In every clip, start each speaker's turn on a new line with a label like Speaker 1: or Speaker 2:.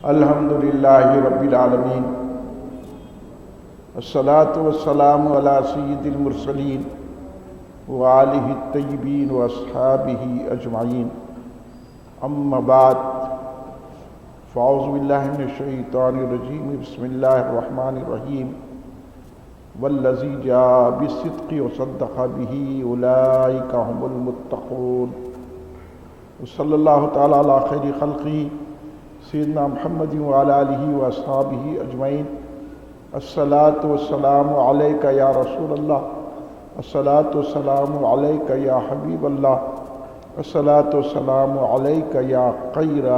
Speaker 1: الحمد للہ رب العالمین الصلاۃ والسلام علی سید المرسلین وآلہ الطیبین واصحابہ اجمعین اما بعد فاعوذ باللہ من الشیطان الرجیم بسم اللہ الرحمن الرحیم والذی جاء بالصدق وصدق بہ اولئک هم المتقون وصلی اللہ تعالی علی خیر خلقہ سیدنا محمد وعلی آلہ واصحابہ اجمعین الصلاۃ والسلام علیک یا رسول اللہ الصلاۃ والسلام علیک یا حبیب اللہ الصلاۃ والسلام علیک یا خیر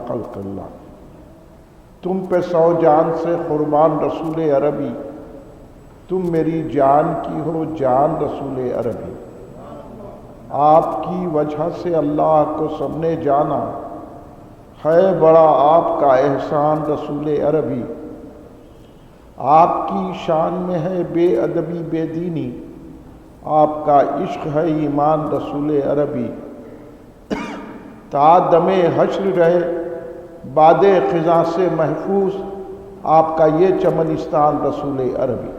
Speaker 1: خلق اللہ۔ تم پہ سو جان سے قربان رسول عربی، تم میری جان کی ہو جان رسول عربی۔ آپ کی وجہ سے اللہ کو سب نے جانا، ہے بڑا آپ کا احسان رسول عربی۔ آپ کی شان میں ہے بے ادبی بے دینی، آپ کا عشق ہے ایمان رسول عربی۔ تا دم حشر رہے باد خزاں سے محفوظ، آپ کا یہ چمنستان رسول عربی۔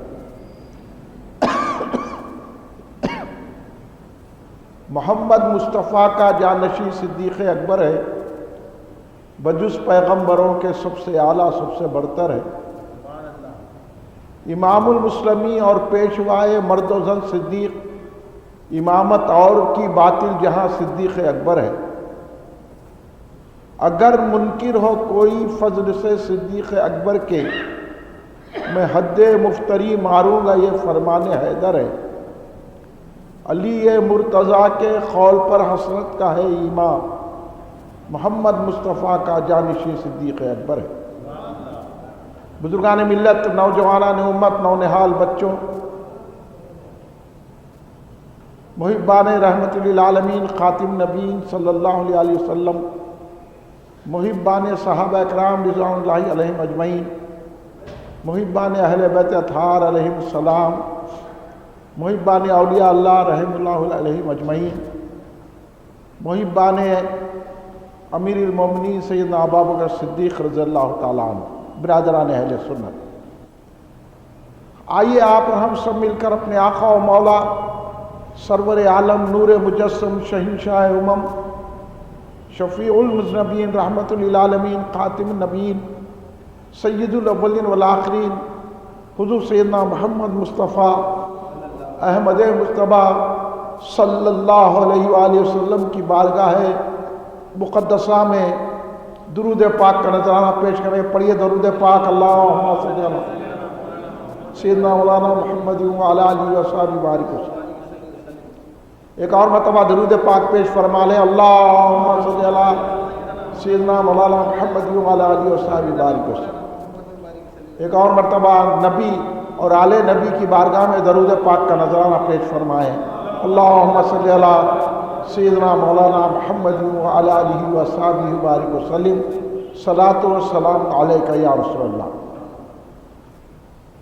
Speaker 1: محمد مصطفیٰ کا جانشین صدیق اکبر ہے، بجز پیغمبروں کے سب سے اعلیٰ سب سے برتر ہے۔ امام المسلمین اور پیشوائے مرد و زن صدیق، امامت اور کی باطل جہاں صدیق اکبر ہے۔ اگر منکر ہو کوئی فضل سے صدیق اکبر کے، میں حد مفتری ماروں گا یہ فرمان حیدر ہے۔ علی مرتضیٰ کے قول پر حسرت کا ہے ایمان، محمد مصطفیٰ کا جانشین صدیق اکبر ہے۔ بزرگان ملت، نوجوانان امت، نونہال بچوں، محبان رحمت للعالمین، خاتم نبیین صلی اللہ علیہ وسلم، محبان صحابہ اکرام رضوان اللہ علیہم اجمعین، محبان اہل بیت اطہار علیہم السلام، محبان اولیاء اللہ رحم اللہ علیہم اجمعین، محبان امیر المومنین سیدنا ابوبکر صدیق رضی اللہ تعالیٰ عنہ، برادران اہل سنت، آئیے آپ اور ہم سب مل کر اپنے آقا و مولا سرور عالم نور مجسم شہنشاہ امم شفیع المذنبین رحمت للعالمین خاتم النبیین سید الاولین والآخرین حضور سیدنا محمد مصطفیٰ احمد مصطفیٰ صلی اللہ علیہ وآلہ وسلم کی بارگاہ مقدسہ میں درود پاک کا نذرانہ پیش کریں۔ پڑھیے درود پاک، اللہم صلی علی سیدنا مولانا محمد وعلی آلہ وصحبہ بارک وسلم۔ ایک اور مرتبہ درود پاک پیش فرما لیں، اللہم صلی علی سیدنا مولانا محمد وعلی آلہ وصحبہ بارک وسلم۔ ایک اور مرتبہ نبی اور آل نبی کی بارگاہ میں درود پاک کا نذرانہ پیش فرمائیں، اللہم صلی علی سیدنا مولانا محمد وعلی آلہ وصحبہ بارک وسلم، صلاۃ والسلام علیک یا رسول اللہ۔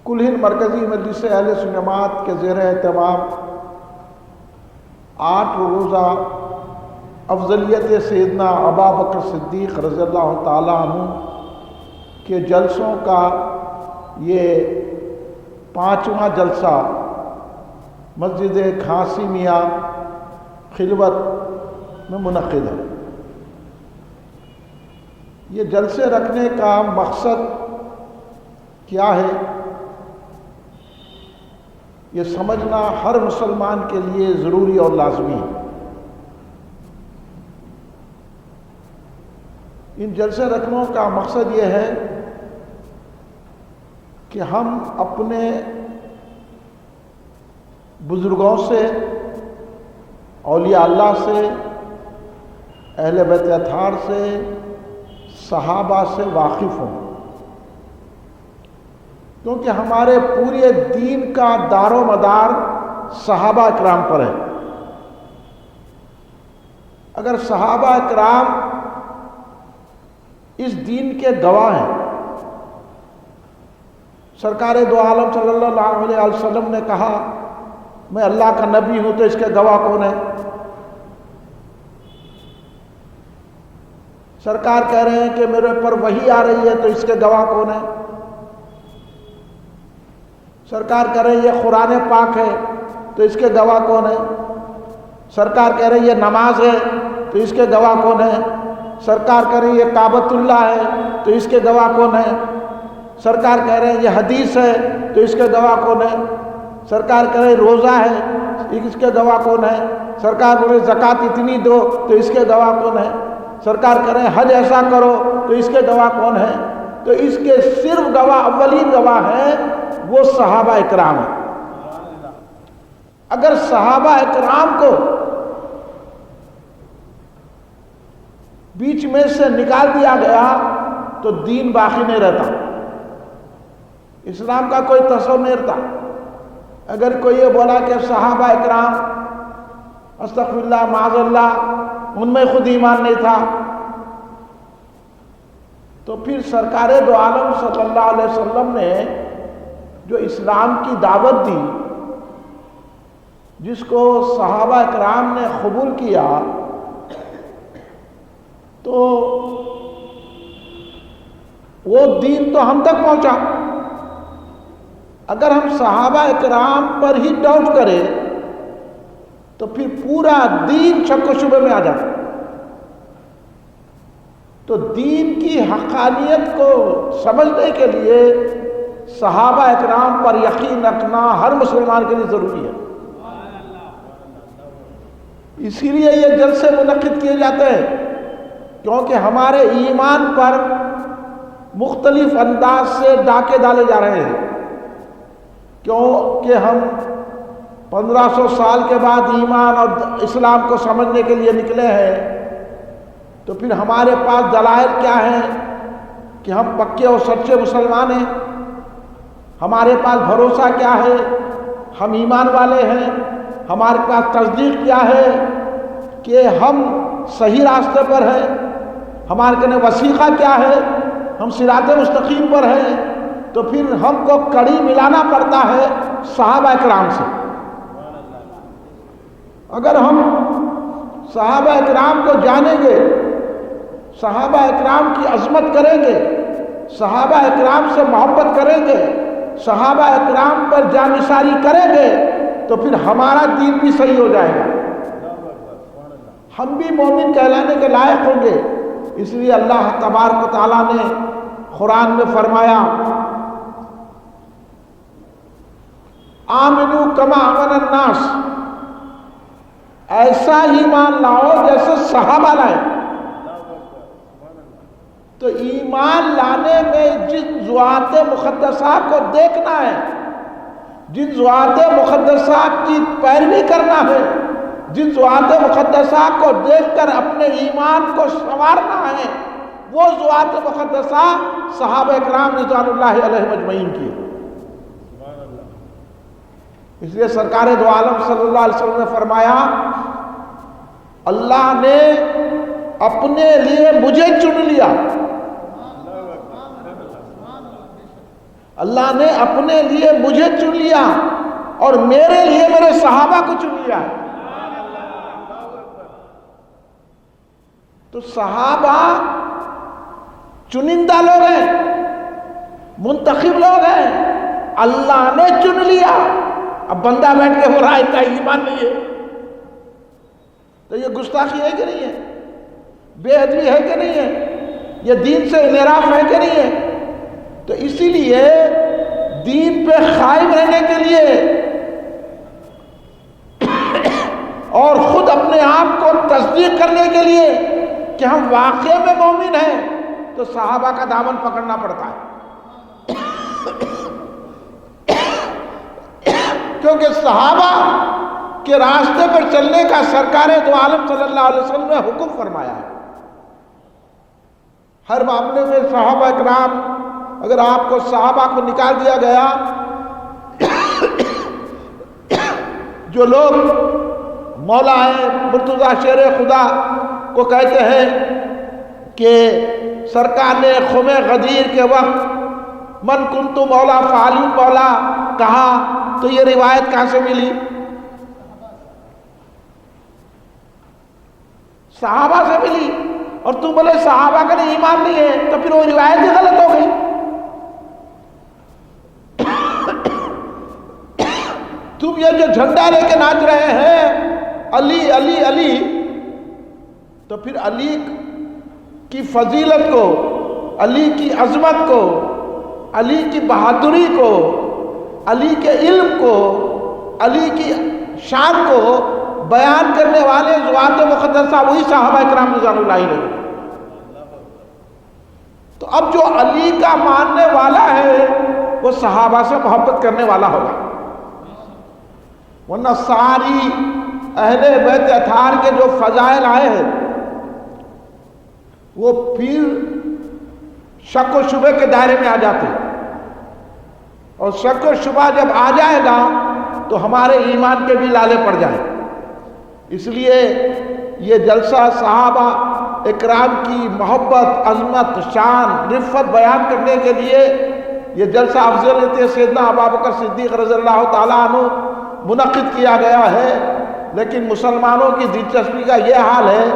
Speaker 1: کل ہند مرکزی مجلس اہل سنت جماعت کے زیر اہتمام 8 روزہ افضلیت سیدنا ابوبکر صدیق رضی اللہ تعالیٰ عنہ کے جلسوں کا یہ 5واں جلسہ مسجد کھانسی میاں خلوت میں منعقد ہے۔ یہ جلسے رکھنے کا مقصد کیا ہے، یہ سمجھنا ہر مسلمان کے لیے ضروری اور لازمی ہے۔ ان جلسے رکھنے کا مقصد یہ ہے کہ ہم اپنے بزرگوں سے، اولیاء اللہ سے، اہل بیت اطہار سے، صحابہ سے واقف ہوں، کیونکہ ہمارے پورے دین کا دار و مدار صحابہ اکرام پر ہے۔ اگر صحابہ اکرام اس دین کے گواہ ہیں، سرکار دو عالم صلی اللہ علیہ وسلم نے کہا میں اللہ کا نبی ہوں، تو اس کے گواہ کون ہے؟ سرکار کہہ رہے ہیں کہ میرے پر وحی آ رہی ہے تو اس کے گواہ کون ہے؟ سرکار کہہ رہے ہیں یہ قرآن پاک ہے تو اس کے گواہ کون ہے؟ سرکار کہہ رہے ہیں یہ نماز ہے تو اس کے گواہ کون ہے؟ سرکار کہہ رہے ہیں یہ کعبۃ اللہ ہے تو اس کے گواہ کون ہے؟ سرکار کہہ رہے ہیں یہ حدیث ہے تو اس کے گواہ کون ہے؟ سرکار کہہ رہے ہیں روزہ ہے، اس کے گواہ کون ہے؟ سرکار بولے زکوٰۃ اتنی دو تو اس کے گواہ کون ہے؟ سرکار کہہ رہے ہیں حج ایسا کرو تو اس کے گواہ کون ہے؟ تو اس کے صرف گواہ، اولین گواہ ہیں وہ صحابہ اکرام ہیں۔ اگر صحابہ اکرام کو بیچ میں سے نکال دیا گیا تو دین باقی نہیں رہتا، اسلام کا کوئی تصور نہیں رہتا۔ اگر کوئی یہ بولا کہ صحابہ اکرام استغفر اللہ معاذ اللہ ان میں خود ایمان نہیں تھا، تو پھر سرکار دو عالم صلی اللہ علیہ وسلم نے جو اسلام کی دعوت دی، جس کو صحابہ اکرام نے قبول کیا، تو وہ دین تو ہم تک پہنچا۔ اگر ہم صحابہ اکرام پر ہی ڈاؤٹ کریں تو پھر پورا دین شک و شبہ میں آ جاتا۔ تو دین کی حقانیت کو سمجھنے کے لیے صحابہ اکرام پر یقین رکھنا ہر مسلمان کے لیے ضروری ہے۔ اسی لیے یہ جلسے منعقد کیے جاتے ہیں، کیونکہ ہمارے ایمان پر مختلف انداز سے ڈاکے ڈالے جا رہے ہیں، کیونکہ ہم 1500 سال کے بعد ایمان اور اسلام کو سمجھنے کے لیے نکلے ہیں۔ تو پھر ہمارے پاس دلائل کیا ہیں کہ ہم پکے اور سچے مسلمان ہیں؟ ہمارے پاس بھروسہ کیا ہے؟ ہم ایمان والے ہیں؟ ہمارے پاس تصدیق کیا ہے کہ ہم صحیح راستے پر ہیں؟ ہمارے کنے وثیقہ کیا ہے؟ ہم صراط مستقیم پر ہیں؟ تو پھر ہم کو کڑی ملانا پڑتا ہے صحابہ اکرام سے۔ اگر ہم صحابہ اکرام کو جانیں گے، صحابہ اکرام کی عظمت کریں گے، صحابہ اکرام سے محبت کریں گے، صحابہ اکرام پر جانثاری کریں گے، تو پھر ہمارا دین بھی صحیح ہو جائے گا، ہم بھی مومن کہلانے کے لائق ہوں گے۔ اس لیے اللہ تبارک و تعالیٰ نے قرآن میں فرمایا آمنو کما آمن الناس، ایسا ہی مان لاؤ جیسے صحابہ لائے۔ تو ایمان لانے میں جن ذوات مقدسات کو دیکھنا ہے، جن ذوات مقدسات کی پیروی کرنا ہے، جن ذوات مقدسات کو دیکھ کر اپنے ایمان کو سنوارنا ہے، وہ ذوات مقدسات صحابہ اکرام رضوان اللہ علیہ مجمعین کی۔ اس لیے سرکار دو عالم صلی اللہ علیہ وسلم نے فرمایا اللہ نے اپنے لیے مجھے چن لیا، اللہ نے اپنے لیے مجھے چن لیا اور میرے لیے میرے صحابہ کو چن لیا۔ تو صحابہ چنندہ لوگ ہیں، منتخب لوگ ہیں، اللہ نے چن لیا۔ اب بندہ بیٹھ کے ہو رہا ہے اتنا ایمان نہیں ہے، تو یہ گستاخی ہے کہ نہیں ہے؟ بے ادبی ہے کہ نہیں ہے؟ یہ دین سے انحراف ہے کہ نہیں ہے؟ تو اسی لیے دین پہ قائم رہنے کے لیے اور خود اپنے آپ کو تصدیق کرنے کے لیے کہ ہم واقعے میں مومن ہیں، تو صحابہ کا دامن پکڑنا پڑتا ہے۔ کیونکہ صحابہ کے راستے پر چلنے کا سرکار دو عالم صلی اللہ علیہ وسلم نے حکم فرمایا ہے۔ ہر معاملے میں صحابہ اکرام، اگر آپ کو صحابہ کو نکال دیا گیا، جو لوگ مولا ہیں مرتضیٰ شیر خدا کو کہتے ہیں کہ سرکار نے خم غدیر کے وقت من کنت مولا فعلی مولا کہا، تو یہ روایت کہاں سے ملی؟ صحابہ سے ملی۔ اور تم بولے صحابہ کا ایمان نہیں ہے، تو پھر وہ روایت ہی غلط ہو گئی۔ تم یہ جو جھنڈا لے کے ناچ رہے ہیں علی علی علی، تو پھر علی کی فضیلت کو، علی کی عظمت کو، علی کی بہادری کو، علی کے علم کو، علی کی شان کو بیان کرنے والے ذوات مقدسہ وہی صحابہ کرام رضوان اللہ علیہ۔ تو اب جو علی کا ماننے والا ہے وہ صحابہ سے محبت کرنے والا ہوگا، ورنہ ساری اہل بیت اطہار کے جو فضائل آئے ہیں وہ پھر شک و شبہ کے دائرے میں آ جاتے ہیں، اور شک و شبہ جب آ جائے گا تو ہمارے ایمان کے بھی لالے پڑ جائیں۔ اس لیے یہ جلسہ صحابہ اکرام کی محبت، عظمت، شان، رفت بیان کرنے کے لیے یہ جلسہ افضلیت سیدنا ابوبکر صدیق رضی اللہ تعالیٰ عنہ منعقد کیا گیا ہے، لیکن مسلمانوں کی دلچسپی کا یہ حال ہے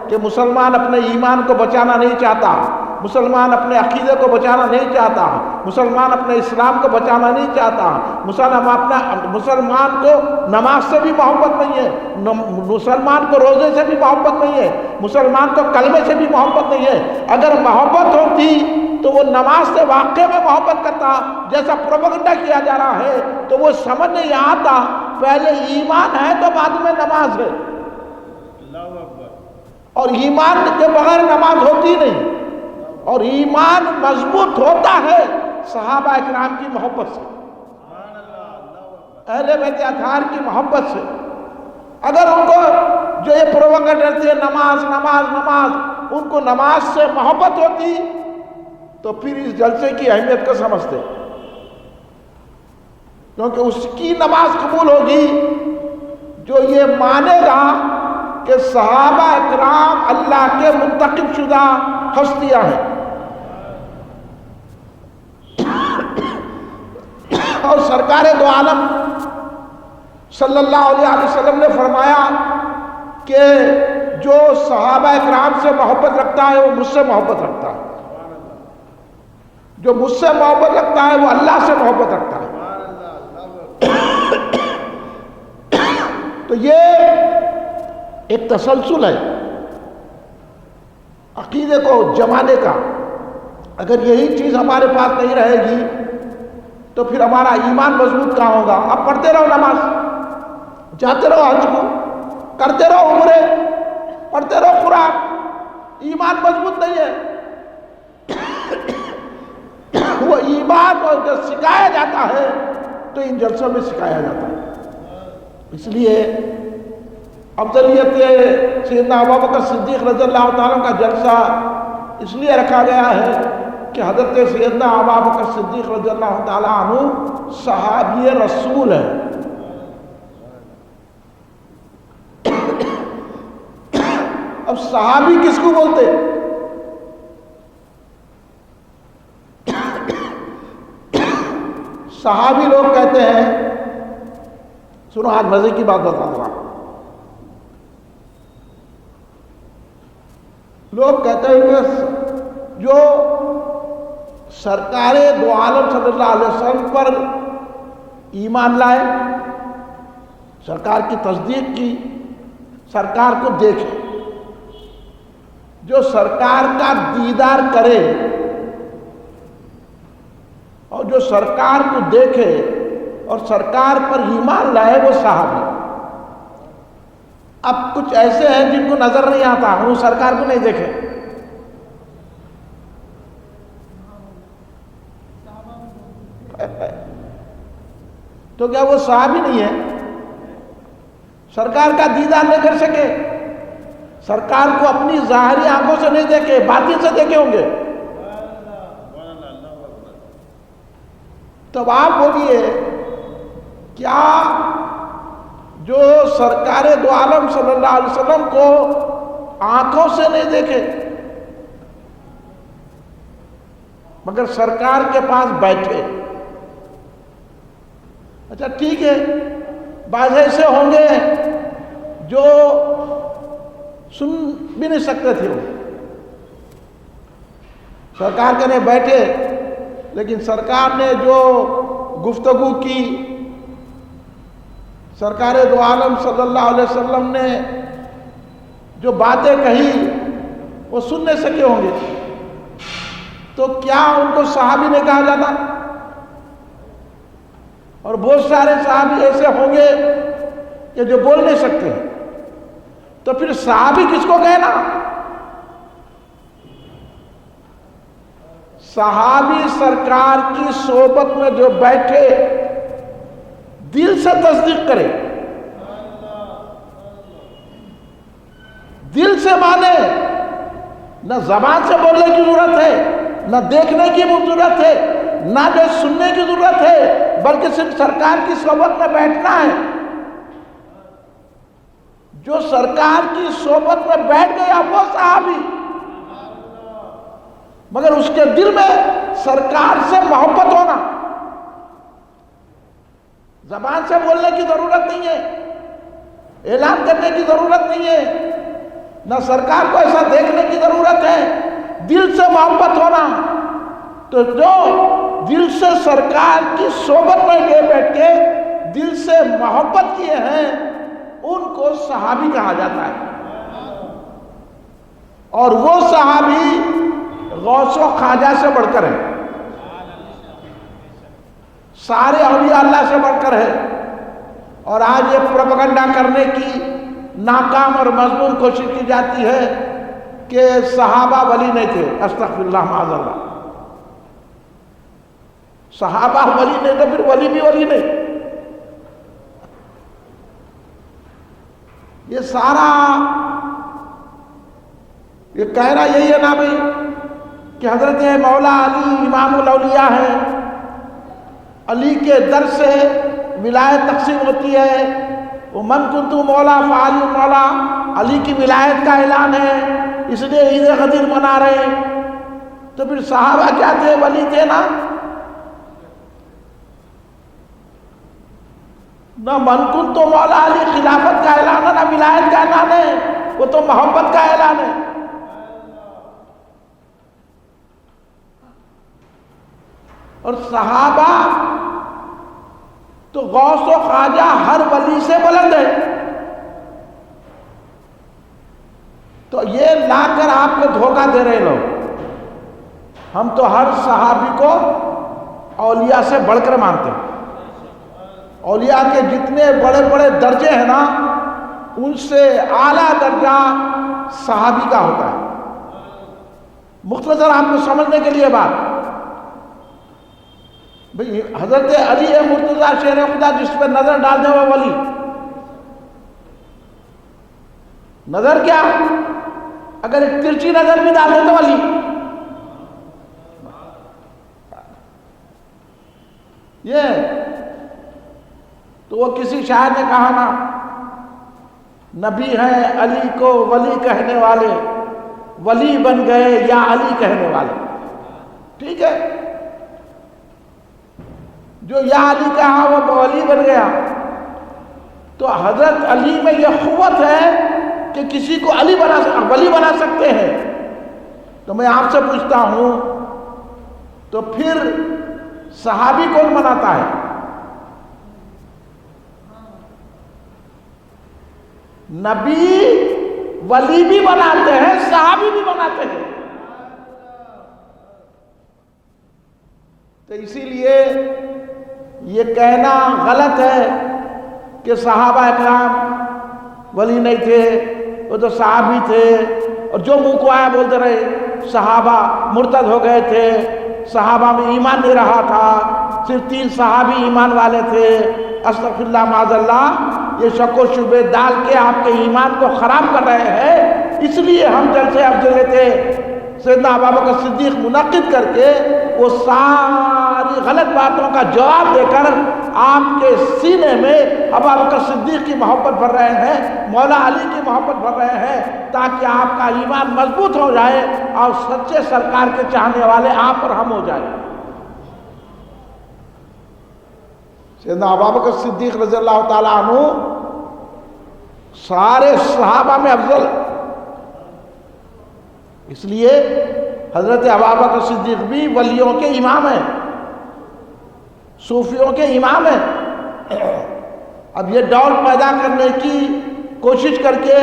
Speaker 1: کہ مسلمان اپنے ایمان کو بچانا نہیں چاہتا، مسلمان اپنے عقیدے کو بچانا نہیں چاہتا، مسلمان اپنے اسلام کو بچانا نہیں چاہتا، مسلمان کو نماز سے بھی محبت نہیں ہے، مسلمان کو روزے سے بھی محبت نہیں ہے، مسلمان کو کلمے سے بھی محبت نہیں ہے۔ اگر محبت ہوتی تو وہ نماز سے واقع میں محبت کرتا، جیسا پروپیگنڈا کیا جا رہا ہے تو وہ سمجھ نہیں آتا پہلے ایمان ہے تو بعد میں نماز ہے، اور ایمان کے بغیر نماز ہوتی نہیں، اور ایمان مضبوط ہوتا ہے صحابہ اکرام کی محبت سے، اہل بیت اطہار کی محبت سے۔ اگر ان کو جو یہ پروپیگنڈا کرتے ہیں نماز نماز نماز، ان کو نماز سے محبت ہوتی تو پھر اس جلسے کی اہمیت کو سمجھتے، کیونکہ اس کی نماز قبول ہوگی جو یہ مانے گا کہ صحابہ اکرام اللہ کے منتخب شدہ ہستیاں ہیں، اور سرکار دو عالم صلی اللہ علیہ وسلم نے فرمایا کہ جو صحابہ اکرام سے محبت رکھتا ہے وہ مجھ سے محبت رکھتا ہے، جو مجھ سے محبت رکھتا ہے وہ اللہ سے محبت رکھتا ہے۔ تو یہ ایک تسلسل ہے عقیدے کو جمانے کا۔ اگر یہی چیز ہمارے پاس نہیں رہے گی تو پھر ہمارا ایمان مضبوط کہاں ہوگا؟ اب پڑھتے رہو نماز، جاتے رہو حج کو، کرتے رہو عمرے، پڑھتے رہو قرآن، ایمان مضبوط نہیں ہے۔ وہ ایمان کو جو سکھایا جاتا ہے تو ان جلسوں میں سکھایا جاتا ہے۔ اس لیے افضلیت سیدنا ابوبکر صدیق رضی اللہ تعالیٰ کا جلسہ اس لیے رکھا گیا ہے کہ حضرت سیدنا ابوبکر صدیق رضی اللہ تعالیٰ عنہ صحابی رسول ہے۔ اب صحابی کس کو بولتے؟ صحابی لوگ کہتے ہیں، سنو آج مزے کی بات بتا رہا ہوں، لوگ کہتے ہیں کہ جو سرکار دو عالم صلی اللہ علیہ وسلم پر ایمان لائے، سرکار کی تصدیق کی، سرکار کو دیکھے، جو سرکار کا دیدار کرے اور جو سرکار کو دیکھے اور سرکار پر ایمان لائے وہ صحابی۔ اب کچھ ایسے ہیں جن کو نظر نہیں آتا، وہ سرکار کو نہیں دیکھے، تو کیا وہ صحابی نہیں ہے؟ سرکار کا دیدار نہیں کر سکے، سرکار کو اپنی ظاہری آنکھوں سے نہیں دیکھے، باطن سے دیکھے ہوں گے۔ تب آپ بولیے کیا جو سرکار دو عالم صلی اللہ علیہ وسلم کو آنکھوں سے نہیں دیکھے مگر سرکار کے پاس بیٹھے، اچھا ٹھیک ہے، بعض ایسے ہوں گے جو سن بھی نہیں سکتے تھے، سرکار کہنے بیٹھے، لیکن سرکار نے جو گفتگو کی، سرکار دو عالم صلی اللہ علیہ وسلم نے جو باتیں کہی وہ سن نہیں سکے ہوں گے، تو کیا ان کو صحابی نہیں کہا جاتا؟ اور بہت سارے صحابی ایسے ہوں گے کہ جو بول نہیں سکتے، تو پھر صحابی کس کو کہنا؟ صحابی سرکار کی صحبت میں جو بیٹھے دل سے تصدیق کرے، دل سے مانے، نہ زبان سے بولنے کی ضرورت ہے، نہ دیکھنے کی ضرورت ہے، نہ جو سننے کی ضرورت ہے، بلکہ صرف سرکار کی صحبت میں بیٹھنا ہے۔ جو سرکار کی صحبت میں بیٹھ گیا وہ صحابی، مگر اس کے دل میں سرکار سے محبت ہونا۔ زبان سے بولنے کی ضرورت نہیں ہے، اعلان کرنے کی ضرورت نہیں ہے، نہ سرکار کو ایسا دیکھنے کی ضرورت ہے، دل سے محبت ہونا۔ تو جو دل سے سرکار کی صحبت میں گئے بیٹھ کے دل سے محبت کیے ہیں ان کو صحابی کہا جاتا ہے۔ اور وہ صحابی غوث و خواجہ سے بڑھ کر ہے، سارے اولیاء اللہ سے بڑھ کر ہے۔ اور آج یہ پروپیگنڈا کرنے کی ناکام اور مضمون کوشش کی جاتی ہے کہ صحابہ ولی نہیں تھے۔ استغفر اللہ معاذ اللہ، صحابہ ولی نہیں تو پھر ولی بھی ولی نہیں۔ یہ سارا یہ کہنا یہی ہے نا بھائی کہ حضرت مولا علی امام الاولیاء ہے، علی کے در سے ولایت تقسیم ہوتی ہے، وہ من کنتو مولا فعلی مولا، علی کی ولایت کا اعلان ہے، اس لیے عید غدیر منا رہے ہیں۔ تو پھر صحابہ کیا تھے؟ ولی تھے نا؟ نہ من کنتو مولا علی خلافت کا اعلان ہے، نہ ولایت کا اعلان ہے، وہ تو محبت کا اعلان ہے۔ اور صحابہ تو غوث و خواجہ ہر ولی سے بلند ہے۔ تو یہ لا کر آپ کو دھوکہ دے رہے لوگ۔ ہم تو ہر صحابی کو اولیاء سے بڑھ کر مانتے ہیں۔ اولیاء کے جتنے بڑے بڑے درجے ہیں نا، ان سے اعلیٰ درجہ صحابی کا ہوتا ہے۔ مختصر آپ کو سمجھنے کے لیے بات، بھئی حضرت علی مرتضیٰ شیر خدا جس پہ نظر ڈال دے وہ ولی۔ نظر کیا؟ اگر ایک ترچی نظر بھی ڈال دے تو ولی۔ یہ تو وہ کسی شاعر نے کہا نا، نبی ہیں علی کو ولی کہنے والے، ولی بن گئے یا علی کہنے والے۔ ٹھیک ہے، جو یا علی کہا وہ ولی بن گیا۔ تو حضرت علی میں یہ قوت ہے کہ کسی کو ولی بنا سکتے ہیں۔ تو میں آپ سے پوچھتا ہوں، تو پھر صحابی کون بناتا ہے؟ نبی ولی بھی بناتے ہیں، صحابی بھی بناتے ہیں۔ تو اسی لیے یہ کہنا غلط ہے کہ صحابہ اکرام ولی نہیں تھے، وہ تو صحابی تھے۔ اور جو منہ کو آیا بولتے رہے صحابہ مرتد ہو گئے تھے، صحابہ میں ایمان نہیں رہا تھا، صرف 3 صحابی ایمان والے تھے۔ استغفر اللہ معاذ اللہ، یہ شک و شبہ ڈال کے آپ کے ایمان کو خراب کر رہے ہیں۔ اس لیے ہم جلسے افضل تھے سیدنا ابوبکر صدیق منعقد کر کے وہ ساری غلط باتوں کا جواب دے کر آپ کے سینے میں ابوبکر صدیق کی محبت بھر رہے ہیں، مولا علی کی محبت بھر رہے ہیں، تاکہ آپ کا ایمان مضبوط ہو جائے اور سچے سرکار کے چاہنے والے آپ اور ہم ہو جائیں۔ سیدنا ابوبکر صدیق رضی اللہ تعالیٰ عنہ سارے صحابہ میں افضل، اس لیے حضرت ابوبکر صدیق بھی ولیوں کے امام ہیں، صوفیوں کے امام ہیں۔ اب یہ ڈول پیدا کرنے کی کوشش کر کے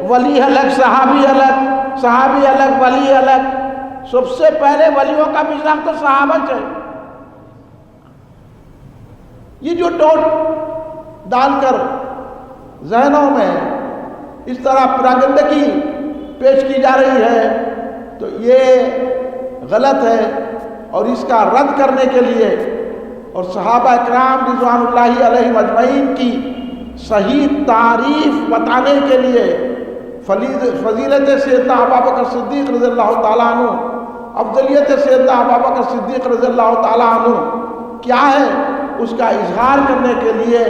Speaker 1: ولی الگ صحابی الگ، صحابی الگ ولی الگ، سب سے پہلے ولیوں کا مزاج تو صحابہ سے۔ یہ جو ڈول ڈال کر ذہنوں میں اس طرح پراگندگی پیش کی جا رہی ہے تو یہ غلط ہے، اور اس کا رد کرنے کے لیے اور صحابہ اکرام رضوان اللہ علیہم اجمعین کی صحیح تعریف بتانے کے لیے فضیلت سیدنا ابوبکر صدیق رضی اللہ تعالیٰ عنہ، افضلیت سیدنا ابوبکر صدیق رضی اللہ تعالیٰ عنہ کیا ہے، اس کا اظہار کرنے کے لیے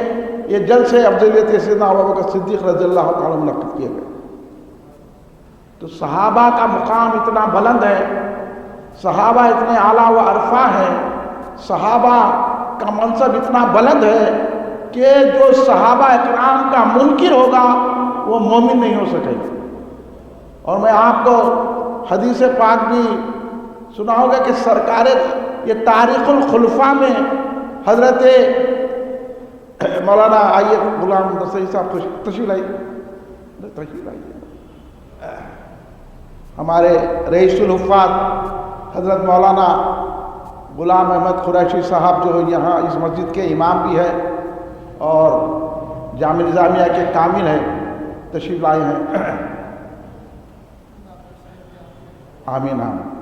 Speaker 1: یہ جلسے افضلیت سیدنا ابوبکر صدیق رضی اللہ تعالیٰ منعقد کیے گئے۔ تو صحابہ کا مقام اتنا بلند ہے، صحابہ اتنے اعلیٰ و عرفہ ہیں، صحابہ کا منصب اتنا بلند ہے کہ جو صحابہ اکرام کا منکر ہوگا وہ مومن نہیں ہو سکے گا۔ اور میں آپ کو حدیث پاک بھی سنا ہوگا کہ سرکار یہ تاریخ الخلفاء میں حضرت مولانا آئیے غلام نصری صاحب تشریف لائیے، ہمارے رئیس الحفاظ حضرت مولانا غلام احمد قریشی صاحب جو یہاں اس مسجد کے امام بھی ہیں اور جامعہ نظامیہ کے کامل ہیں، تشریف لائے ہیں۔ آمین آمین۔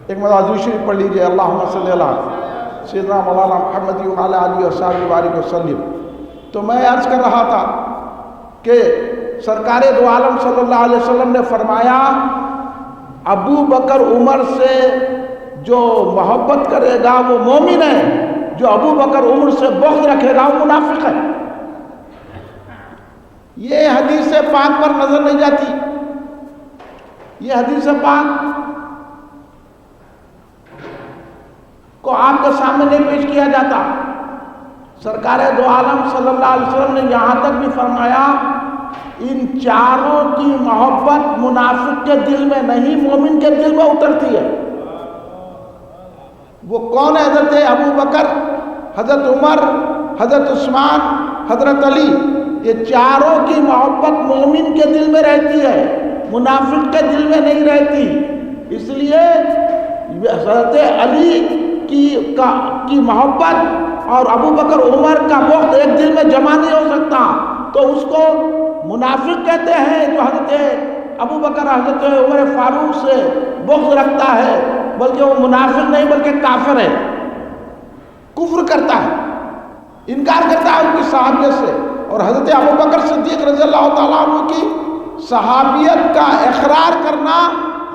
Speaker 1: ایک مرتبہ شریف پڑھ لیجئے، اللہم صلی اللہ سیدنا مولانا محمد وعلی آلہ وصحبہ وبارک وسلم۔ تو میں عرض کر رہا تھا کہ سرکار دو عالم صلی اللہ علیہ وسلم نے فرمایا ابو بکر عمر سے جو محبت کرے گا وہ مومن ہے، جو ابو بکر عمر سے بغض رکھے گا وہ منافق ہے۔ یہ حدیث پاک پر نظر نہیں جاتی، یہ حدیث پاک کو آپ کے سامنے نہیں پیش کیا جاتا۔ سرکار دو عالم صلی اللہ علیہ وسلم نے یہاں تک بھی فرمایا ان چاروں کی محبت منافق کے دل میں نہیں مومن کے دل میں اترتی ہے۔ وہ کون ہے؟ حضرت ابو بکر، حضرت عمر، حضرت عثمان، حضرت علی، یہ چاروں کی محبت مومن کے دل میں رہتی ہے، منافق کے دل میں نہیں رہتی۔ اس لیے حضرت علی کی محبت اور ابو بکر عمر کا بغض ایک دل میں جمع نہیں ہو سکتا، تو اس کو منافق کہتے ہیں جو حضرت ابو بکر حضرت عمر فاروق سے بغض رکھتا ہے، بلکہ وہ منافق نہیں بلکہ کافر ہے، کفر کرتا ہے، انکار کرتا ہے ان کی صحابیت سے۔ اور حضرت ابو بکر صدیق رضی اللہ تعالیٰ عنہ کی صحابیت کا اقرار کرنا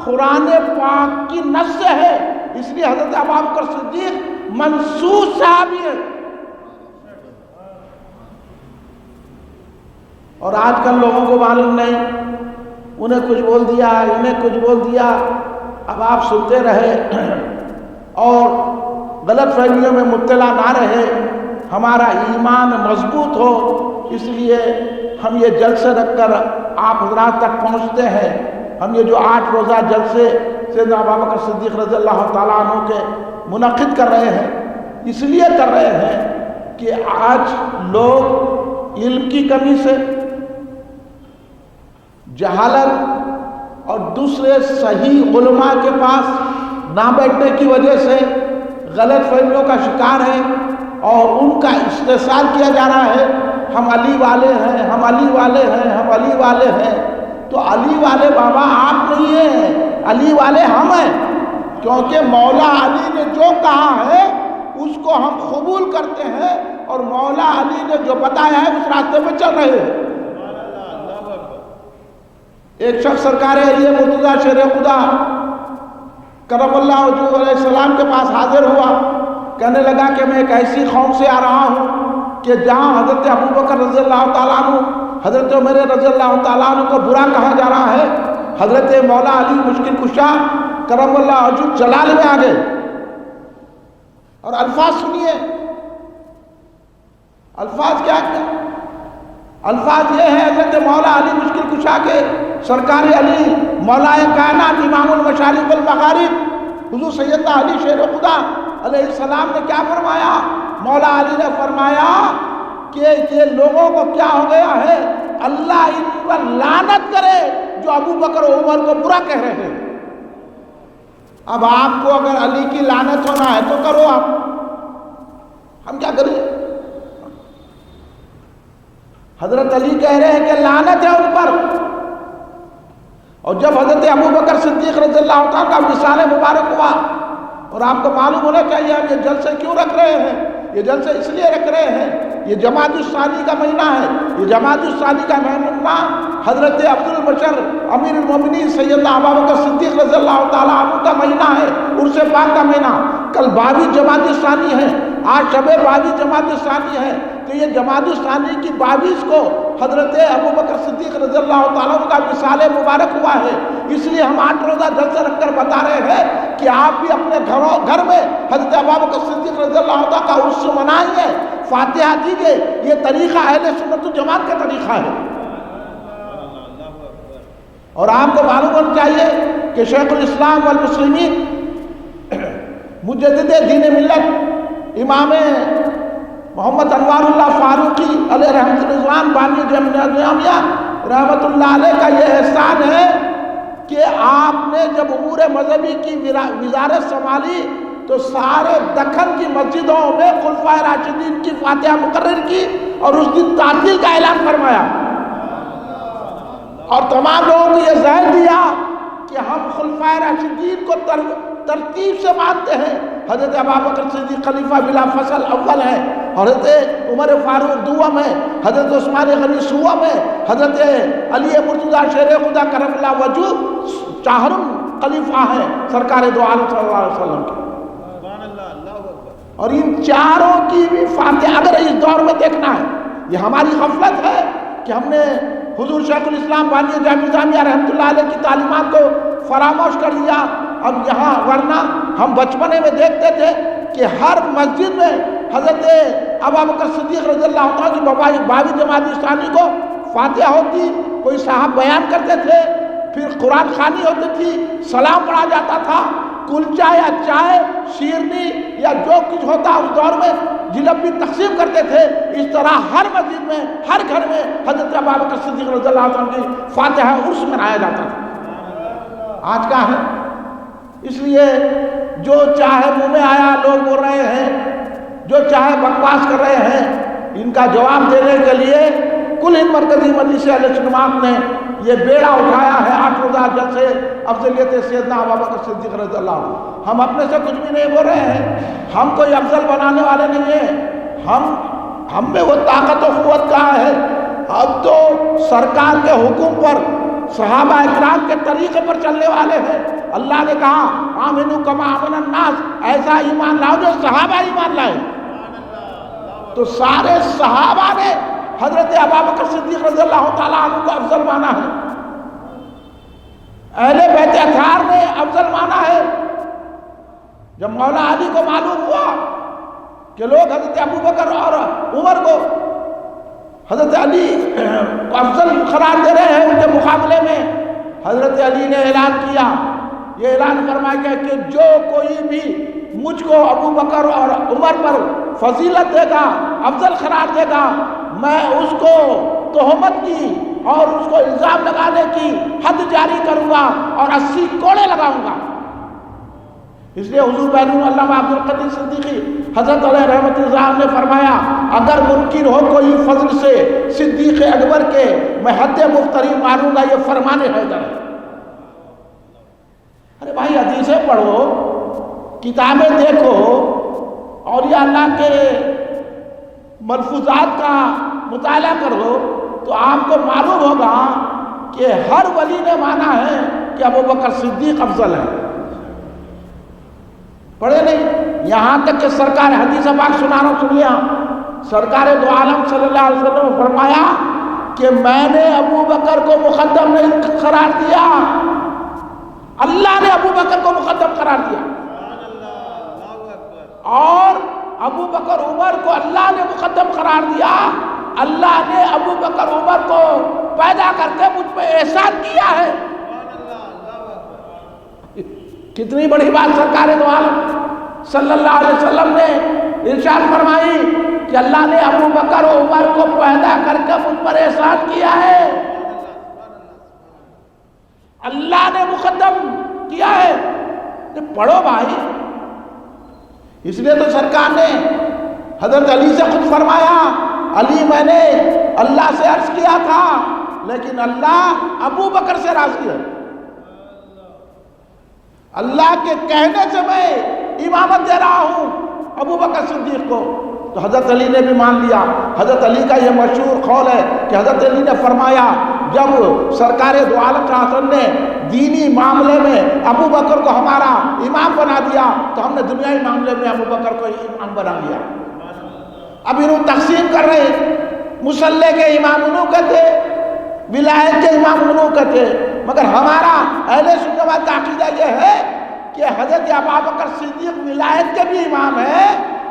Speaker 1: قرآن پاک کی نص سے ہے، اس لیے حضرت ابو بکر صدیق منصوص صحابی ہے۔ اور آج کل لوگوں کو معلوم نہیں، انہیں کچھ بول دیا، انہیں کچھ بول دیا، اب آپ سنتے رہے اور غلط فہمیوں میں مبتلا نہ رہے، ہمارا ایمان مضبوط ہو، اس لیے ہم یہ جلسے رکھ کر آپ حضرات تک پہنچتے ہیں۔ ہم یہ جو 8 روزہ جلسے سیدنا ابوبکر صدیق رضی اللہ تعالیٰ عنہ کے منعقد کر رہے ہیں، اس لیے کر رہے ہیں کہ آج لوگ علم کی کمی سے، جہالت اور دوسرے صحیح علماء کے پاس نہ بیٹھنے کی وجہ سے غلط فہمیوں کا شکار ہے اور ان کا استحصال کیا جا رہا ہے۔ ہم علی والے ہیں، ہم علی والے ہیں، ہم علی والے ہیں۔ تو علی والے بابا آپ نہیں ہیں، علی والے ہم ہیں، کیونکہ مولا علی نے جو کہا ہے اس کو ہم قبول کرتے ہیں اور مولا علی نے جو بتایا ہے اس راستے پہ چل رہے ہیں۔ ایک شخص سرکار علی مرتضیٰ شیر خدا کرم اللہ وجہہ علیہ السلام کے پاس حاضر ہوا، کہنے لگا کہ میں ایک ایسی قوم سے آ رہا ہوں کہ جہاں حضرت ابو بکر رضی اللہ تعالیٰ عنہ، حضرت عمر رضی اللہ تعالیٰ عنہ کو برا کہا جا رہا ہے، حضرت مولا علی مشکل کشا کرم اللہ وجہہ جلال میں آ گئے۔ اور الفاظ سنیے، الفاظ کیا کیا؟ الفاظ یہ ہے حضرت مولا علی مشکل کشا کے، سرکار علی مولا کائنات امام المشارق والمغارب حضور سیدنا علی شیر خدا علیہ السلام نے کیا فرمایا؟ مولا علی نے فرمایا کہ یہ لوگوں کو کیا ہو گیا ہے، اللہ ان پر لعنت کرے جو ابو بکر و عمر کو برا کہہ رہے ہیں۔ اب آپ کو اگر علی کی لعنت ہونا ہے تو کرو، آپ ہم کیا کریں؟ حضرت علی کہہ رہے ہیں کہ لعنت ہے ان پر، اور جب حضرت ابو بکر صدیق رضی اللہ تعالیٰ کا وصال مبارک ہوا، اور آپ کو معلوم ہونا چاہیے ہم یہ جلسے کیوں رکھ رہے ہیں، یہ جلسے اس لیے رکھ رہے ہیں، یہ جمادی الثانی کا مہینہ ہے، یہ جمادی الثانی کا مہینہ حضرت عبد البشر امیر المومنین سیدنا ابو بکر صدیق رضی اللہ تعالیٰ عنہ کا مہینہ ہے، عرس پاک کا مہینہ۔ کل 22 جمادی الثانی ہے، آج شب 22 جمادی الثانی ہے، تو یہ جمادی الثانی کی 22 کو حضرت ابو بکر صدیق رضی اللہ تعالیٰ عنہ کا وصال مبارک ہوا ہے۔ اس لیے ہم 8 روزہ جلسہ رکھ کر بتا رہے ہیں کہ آپ بھی اپنے گھر میں حضرت ابو بکر صدیق رضی اللہ تعالیٰ کا عرس منائیے، فاتحہ دیجیے، یہ طریقہ اہل سنت والجماعت کا طریقہ ہے۔ اور آپ کو معلوم ہونا چاہیے کہ شیخ الاسلام والمسلمین مجدد دین ملت امام محمد انوار اللہ فاروقی علیہ رحمۃ الرضوان بانی جامعہ رحمۃ اللہ علیہ کا یہ احسان ہے کہ آپ نے جب امور مذہبی کی وزارت سنبھالی تو سارے دکن کی مسجدوں میں خلفائے راشدین کی فاتحہ مقرر کی اور اس دن تعطیل کا اعلان فرمایا، اور تمام لوگوں کو یہ ذہن دیا کہ ہم خلفائے راشدین کو ترتیب سے مانتے ہیں۔ حضرت ابوبکر صدیق خلیفہ بلا فصل اول ہے، حضرت عمر فاروق دوم ہے، حضرت عثمان غنی سوم ہے، حضرت علی مرتضیٰ شیر خدا کرم اللہ وجہ چہارم خلیفہ ہے سرکار دو عالم صلی اللہ علیہ وسلم کے۔ اور ان چاروں کی بھی فاتحہ اگر اس دور میں دیکھنا ہے، یہ ہماری غفلت ہے کہ ہم نے حضور شیخ الاسلام بانی جامعہ رحمۃ اللہ علیہ کی تعلیمات کو فراموش کر دیا۔ اب یہاں ورنہ ہم بچپنے میں دیکھتے تھے کہ ہر مسجد میں حضرت ابوبکر صدیق رضی اللہ عنہ کی 22 جمادی الثانی کو فاتحہ ہوتی، کوئی صاحب بیان کرتے تھے، پھر قرآن خوانی ہوتی تھی، سلام پڑھا جاتا تھا، کلچا یا چائے شیرنی یا جو کچھ ہوتا اس دور میں جلبی تقسیم کرتے تھے۔ اس طرح ہر مسجد میں ہر گھر میں حضرت ابوبکر صدیق رضی اللہ عنہ کی فاتحہ عرس منایا جاتا تھا۔ آج کا ہے، اس لیے جو چاہے منہ میں آیا لوگ بول رہے ہیں، جو چاہے بکواس کر رہے ہیں، ان کا جواب دینے کے لیے کل ہند مرکزی مجلس اہل سنت نے یہ بیڑا اٹھایا ہے 8 روزہ جلسے افضلیت سیدنا ابوبکر صدیق رضی اللہ عنہ۔ ہم اپنے سے کچھ بھی نہیں بول رہے ہیں، ہم کوئی افضل بنانے والے نہیں ہیں، ہم میں وہ طاقت و قوت کہاں ہے؟ اب تو سرکار کے حکم پر صحابہ اکرام کے طریقے پر چلنے والے ہیں۔ اللہ نے کہا آمنو کما آمن الناس، ایسا ایمان لاؤ جو صحابہ ایمان لائے۔ تو سارے صحابہ نے حضرت ابوبکر صدیق رضی اللہ تعالیٰ عنہ کو افضل مانا ہے، اہل بیت اطہار نے افضل مانا ہے۔ جب مولا علی کو معلوم ہوا کہ لوگ حضرت ابوبکر اور عمر کو حضرت علی کو افضل قرار دے رہے ہیں، ان کے مقابلے میں حضرت علی نے اعلان کیا، یہ اعلان فرمایا گیا کہ جو کوئی بھی مجھ کو ابوبکر اور عمر پر فضیلت دے گا، افضل قرار دے گا، میں اس کو تہمت کی اور اس کو الزام لگانے کی حد جاری کروں گا اور 80 کوڑے لگاؤں گا۔ اس لیے حضور بیرون علامہ عبد القدیر صدیقی حضرت علیہ رحمۃ اللہ نے فرمایا اگر ممکن ہو کوئی فضل سے صدیق اکبر کے میں حد مفتری ماروں گا، یہ فرمان حیدر ہے۔ ارے بھائی حدیثیں پڑھو، کتابیں دیکھو، اولیاء اللہ کے ملفوظات کا مطالعہ کرو تو آپ کو معلوم ہوگا کہ ہر ولی نے مانا ہے کہ ابوبکر صدیق افضل ہے۔ پڑھے نہیں؟ یہاں تک کہ سرکار حدیث پاک سنا رہا ہوں، سنیا، سرکار دو عالم صلی اللہ علیہ وسلم نے فرمایا کہ میں نے ابوبکر کو مقدم نہیں قرار دیا، اللہ نے ابوبکر کو مقدم قرار دیا، اور ابوبکر عمر کو اللہ نے مقدم قرار دیا۔ اللہ نے ابوبکر عمر کو پیدا کر کے مجھ پہ احسان کیا ہے۔
Speaker 2: کتنی بڑی بات سرکار دو عالم صلی اللہ علیہ وسلم نے ارشاد فرمائی کہ اللہ نے ابو بکر و عمر کو پیدا کر کے مجھ پر احسان کیا ہے، اللہ نے مقدم کیا ہے۔ پڑھو بھائی، اس لیے تو سرکار نے حضرت علی سے خود فرمایا، علی میں نے اللہ سے عرض کیا تھا لیکن اللہ ابو بکر سے راضی ہے، اللہ کے کہنے سے میں امامت دے رہا ہوں ابو بکر صدیق کو۔ تو حضرت علی نے بھی مان لیا۔ حضرت علی کا یہ مشہور قول ہے کہ حضرت علی نے فرمایا جب سرکار دو عالم صلی اللہ علیہ وسلم نے دینی معاملے میں ابو بکر کو ہمارا امام بنا دیا تو ہم نے دنیائی معاملے میں ابو بکر کو امام بنا لیا۔ اب انہوں تقسیم کر رہے، مسلح کے امام انہوں کہتے، ولایت کے امام انہوں کہتے، مگر ہمارا اہل سنت والجماعت کا عقیدہ یہ ہے کہ حضرت ابو بکر صدیق ولایت کے بھی امام ہے،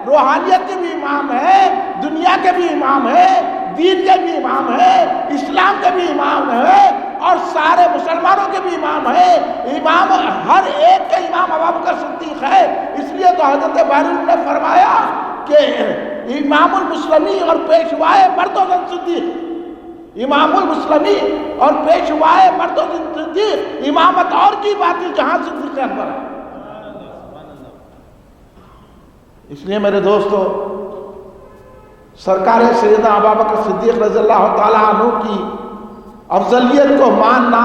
Speaker 2: روحانیت کے بھی امام ہے، دنیا کے بھی امام ہے، دین کے بھی امام ہے، اسلام کے بھی امام ہے، اور سارے مسلمانوں کے بھی امام ہے۔ امام ہر ایک کے امام ابو بکر صدیق ہے۔ اس لیے تو حضرت بیرون نے فرمایا کہ امام المسلمین اور پیشوائے مرد و زن صدیق، امام المسلمین اور پیشوائے مرد و زن صدیق، امامت اور کی باطل جہاں صدیق اکبر ہے۔ اس لیے میرے دوستو، سرکار سیدنا ابو بکر صدیق رضی اللہ تعالیٰ عنہ کی افضلیت کو ماننا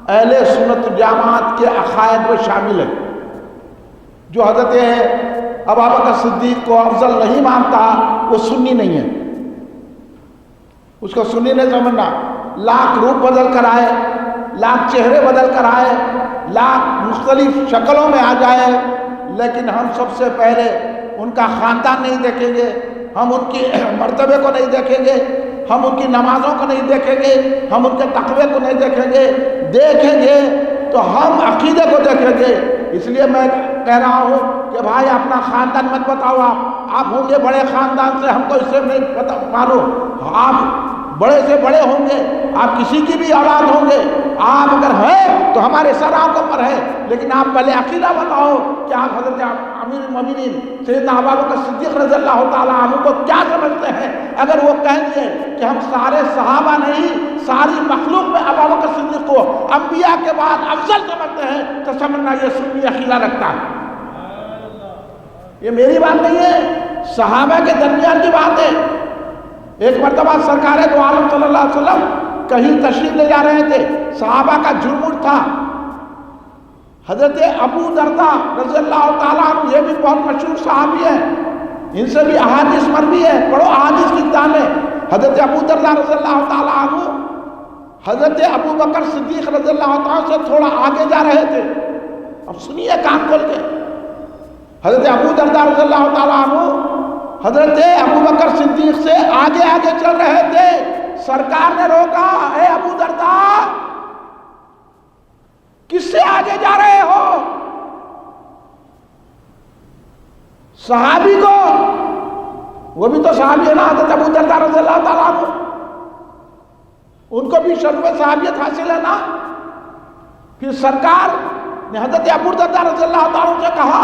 Speaker 2: اہل سنت جماعت کے عقائد میں شامل ہے۔ جو حضرت ابو بکر صدیق کو افضل نہیں مانتا وہ سنی نہیں ہے، اس کو سنی نہیں سمجھنا۔ لاکھ روپ بدل کر آئے، لاکھ چہرے بدل کر آئے، لاکھ مختلف شکلوں میں آ جائے، لیکن ہم سب سے پہلے ان کا خاندان نہیں دیکھیں گے، ہم ان کی مرتبے کو نہیں دیکھیں گے، ہم ان کی نمازوں کو نہیں دیکھیں گے، ہم ان کے تقوی کو نہیں دیکھیں گے، دیکھیں گے تو ہم عقیدے کو دیکھیں گے۔ اس لیے میں کہہ رہا ہوں کہ بھائی اپنا خاندان مت بتاؤ، آپ ہوں گے بڑے خاندان سے، ہم کو اس سے نہیں پتہ معلوم، آپ بڑے سے بڑے ہوں گے، آپ کسی کی بھی اولاد ہوں گے، آپ اگر ہیں تو ہمارے سر آنکھوں پر ہے، لیکن آپ پہلے عقیدہ بتاؤ کہ آپ حضرت امیر المومنین سیدنا ابو بکر صدیق رضی اللہ تعالیٰ عنہ کو کیا سمجھتے ہیں۔ اگر وہ کہیں گے کہ ہم سارے صحابہ نہیں، ساری مخلوق میں ابو بکر صدیق کو انبیاء کے بعد افضل سمجھتے ہیں تو سمجھنا یہ سنی عقیدہ رکھتا ہے۔ یہ میری بات نہیں ہے، صحابہ کے درمیان کی بات ہے۔ ایک مرتبہ سرکار دو عالم صلی اللہ علیہ وسلم کہیں تشریف لے جا رہے تھے، صحابہ کا جرمٹ تھا۔ حضرت ابو درداء رضی اللہ تعالیٰ عنہ، یہ بھی بہت مشہور صحابی ہیں، ان سے بھی احادیث مروی ہے، پڑھو احادیث کی کتاب میں۔ حضرت ابو درداء رضی اللہ تعالیٰ عنہ حضرت ابو بکر صدیق رضی اللہ تعالیٰ سے تھوڑا آگے جا رہے تھے۔ اب سنیے کان کھول کے، حضرت ابو درداء رضی اللہ تعالیٰ عنہ حضرت ابو بکر صدیق سے آگے آگے چل رہے تھے۔ سرکار نے روکا، اے ابو درداء کس سے آگے جا رہے ہو؟ صحابی کو، وہ بھی تو صحابی ہے نا، حضرت ابو درداء رضی اللہ تعالیٰ عنہ، ان کو بھی شرف صحابیت حاصل ہے نا۔ پھر سرکار نے حضرت ابو درداء رضی اللہ تعالیٰ عنہ سے کہا،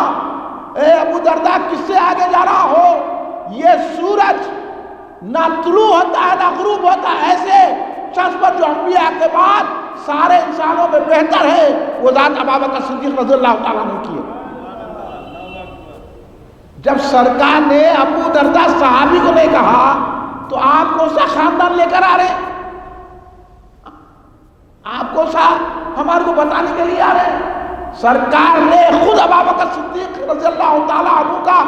Speaker 2: اے ابو درداء کس سے آگے جا رہا ہو؟ یہ سورج نہ طلوع ہوتا ہے نہ غروب ہوتا ہے، ایسے شخص پر جو انبیاء کے بعد سارے انسانوں میں بہتر ہے وہ ذات ابو بکر صدیق رضی اللہ تعالیٰ عنہ کی ہے۔ جب سرکار نے ابو درداء صحابی کو نہیں کہا تو آپ کون سا خاندان لے کر آ رہے ہیں؟ آپ کون سا ہمارے کو بتانے کے لیے آ رہے ہیں؟ سرکار نے خود ابو بکر صدیق رضی اللہ تعالیٰ عنہ کا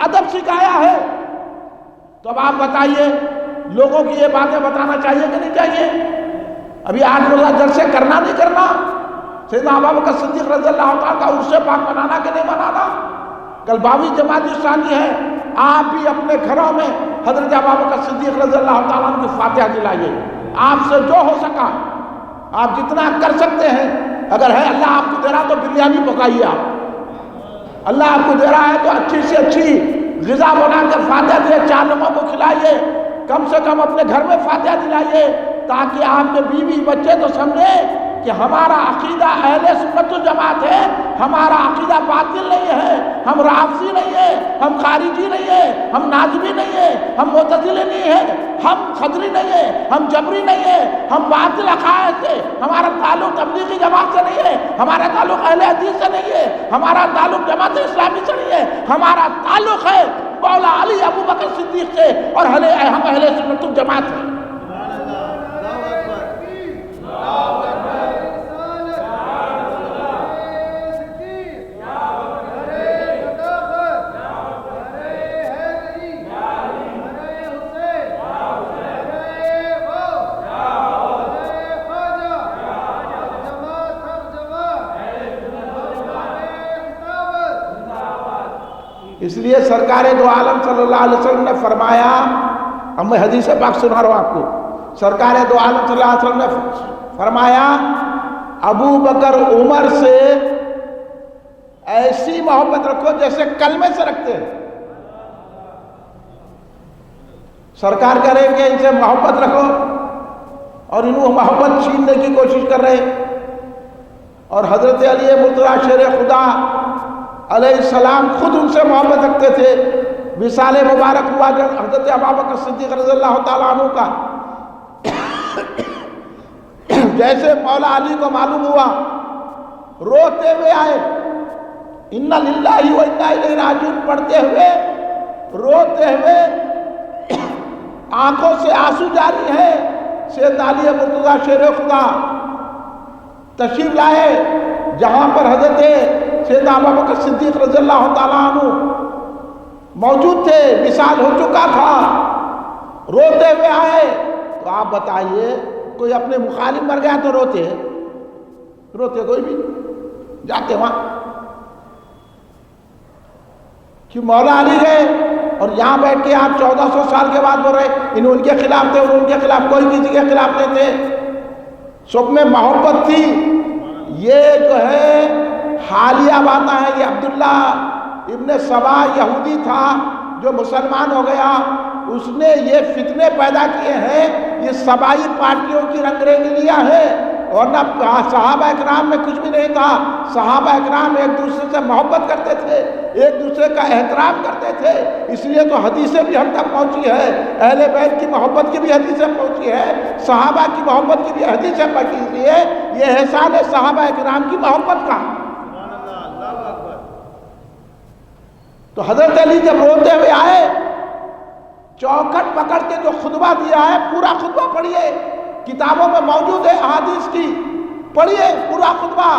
Speaker 2: ادب سکھایا ہے۔ تو اب آپ بتائیے، لوگوں کی یہ باتیں بتانا چاہیے کہ نہیں چاہیے؟ ابھی 8 روزہ جلسے کرنا نہیں کرنا، سیدنا ابو بکر صدیق رضی اللہ تعالیٰ کا عرس پاک منانا کہ نہیں منانا؟ کل 22 جمادی الثانی ہے، آپ بھی اپنے گھروں میں حضرت ابو بکر صدیق رضی اللہ تعالیٰ عنہ کی فاتحہ دلائیے۔ آپ سے جو ہو سکا، آپ جتنا کر سکتے ہیں، اگر ہے اللہ آپ کو دے رہا تو بریانی پکائیے، آپ اللہ آپ کو دے رہا ہے تو اچھی سے اچھی غذا بنا کے فاتحہ دے 4 لوگوں کو کھلائیے، کم سے کم اپنے گھر میں فاتحہ دلائیے، تاکہ آپ کے بیوی بچے تو سمجھے کہ ہمارا عقیدہ اہل سنت والجماعت ہے، ہمارا عقیدہ باطل نہیں ہے، ہم رافضی نہیں ہے، ہم خارجی نہیں ہے، ہم ناظمی نہیں ہے، ہم معتزلی نہیں ہے، ہم خضری نہیں ہے، ہم جبری نہیں ہے، ہم باطل عقائد سے، ہمارا تعلق تبلیغی جماعت سے نہیں ہے، ہمارا تعلق اہل حدیث سے نہیں ہے، ہمارا تعلق جماعت اسلامی سے نہیں ہے، ہمارا تعلق ہے مولا علی ابو بکر صدیق سے، اور ہم اہل سنت والجماعت ہیں۔ اس لیے سرکار دو عالم صلی اللہ علیہ وسلم نے فرمایا، اب میں حدیث پاک سنا رہا ہوں آپ کو، سرکار دو عالم صلی اللہ علیہ وسلم نے فرمایا ابو بکر عمر سے ایسی محبت رکھو جیسے کلمے سے رکھتے ہیں۔ سرکار کہہ رہے ہیں کہ ان سے محبت رکھو، اور انہوں محبت چھیننے کی کوشش کر رہے ہیں۔ اور حضرت علی مرتضیٰ شیر خدا علیہ السلام خود ان سے محبت رکھتے تھے۔ وصال مبارک ہوا جب حضرت ابوبکر صدیق رضی اللہ تعالیٰ عنہ کا، جیسے مولا علی کو معلوم ہوا، روتے ہوئے آئے، اِنَّ لِلَّهِ وَإِنَّا إِلَيْهِ رَاجِعُونَ پڑھتے ہوئے، روتے ہوئے، آنکھوں سے آنسو جاری ہے۔ سید علی مرتضیٰ شیر خدا تشریف لائے جہاں پر حضرت سیدنا ابوبکر صدیق رضی اللہ تعالیٰ عنہ موجود تھے، وصال ہو چکا تھا، روتے ہوئے آئے۔ تو آپ بتائیے، کوئی اپنے مخالف مر گیا تو روتے کوئی بھی جاتے وہاں؟ کہ مولا علی گئے اور یہاں بیٹھ کے آپ 1400 سال کے بعد بول رہے انہوں ان کے خلاف تھے اور ان کے خلاف، کوئی کسی کے خلاف نہیں تھے، سب میں محبت تھی۔ یہ جو ہے حالیہ باتیں ہیں، یہ عبداللہ ابن سبا یہودی تھا جو مسلمان ہو گیا، اس نے یہ فتنے پیدا کیے ہیں، یہ سبائی پارٹیوں کی رنگ ریگلیاں ہے، اور نہ صحابہ اکرام میں کچھ بھی نہیں تھا۔ صحابہ اکرام ایک دوسرے سے محبت کرتے تھے، ایک دوسرے کا احترام کرتے تھے، اس لیے تو حدیثیں بھی ہم تک پہنچی ہے، اہل بیت کی محبت کی بھی حدیثیں پہنچی ہے، صحابہ کی محبت کی بھی حدیثیں پہنچی، اس لیے یہ احسان ہے صحابہ اکرام کی محبت کا۔ تو حضرت علی جب روتے ہوئے آئے، چوکھٹ پکڑ کے جو خطبہ دیا ہے، پورا خطبہ پڑھیے، کتابوں میں موجود ہے احادیث کی، پڑھیے پورا خطبہ۔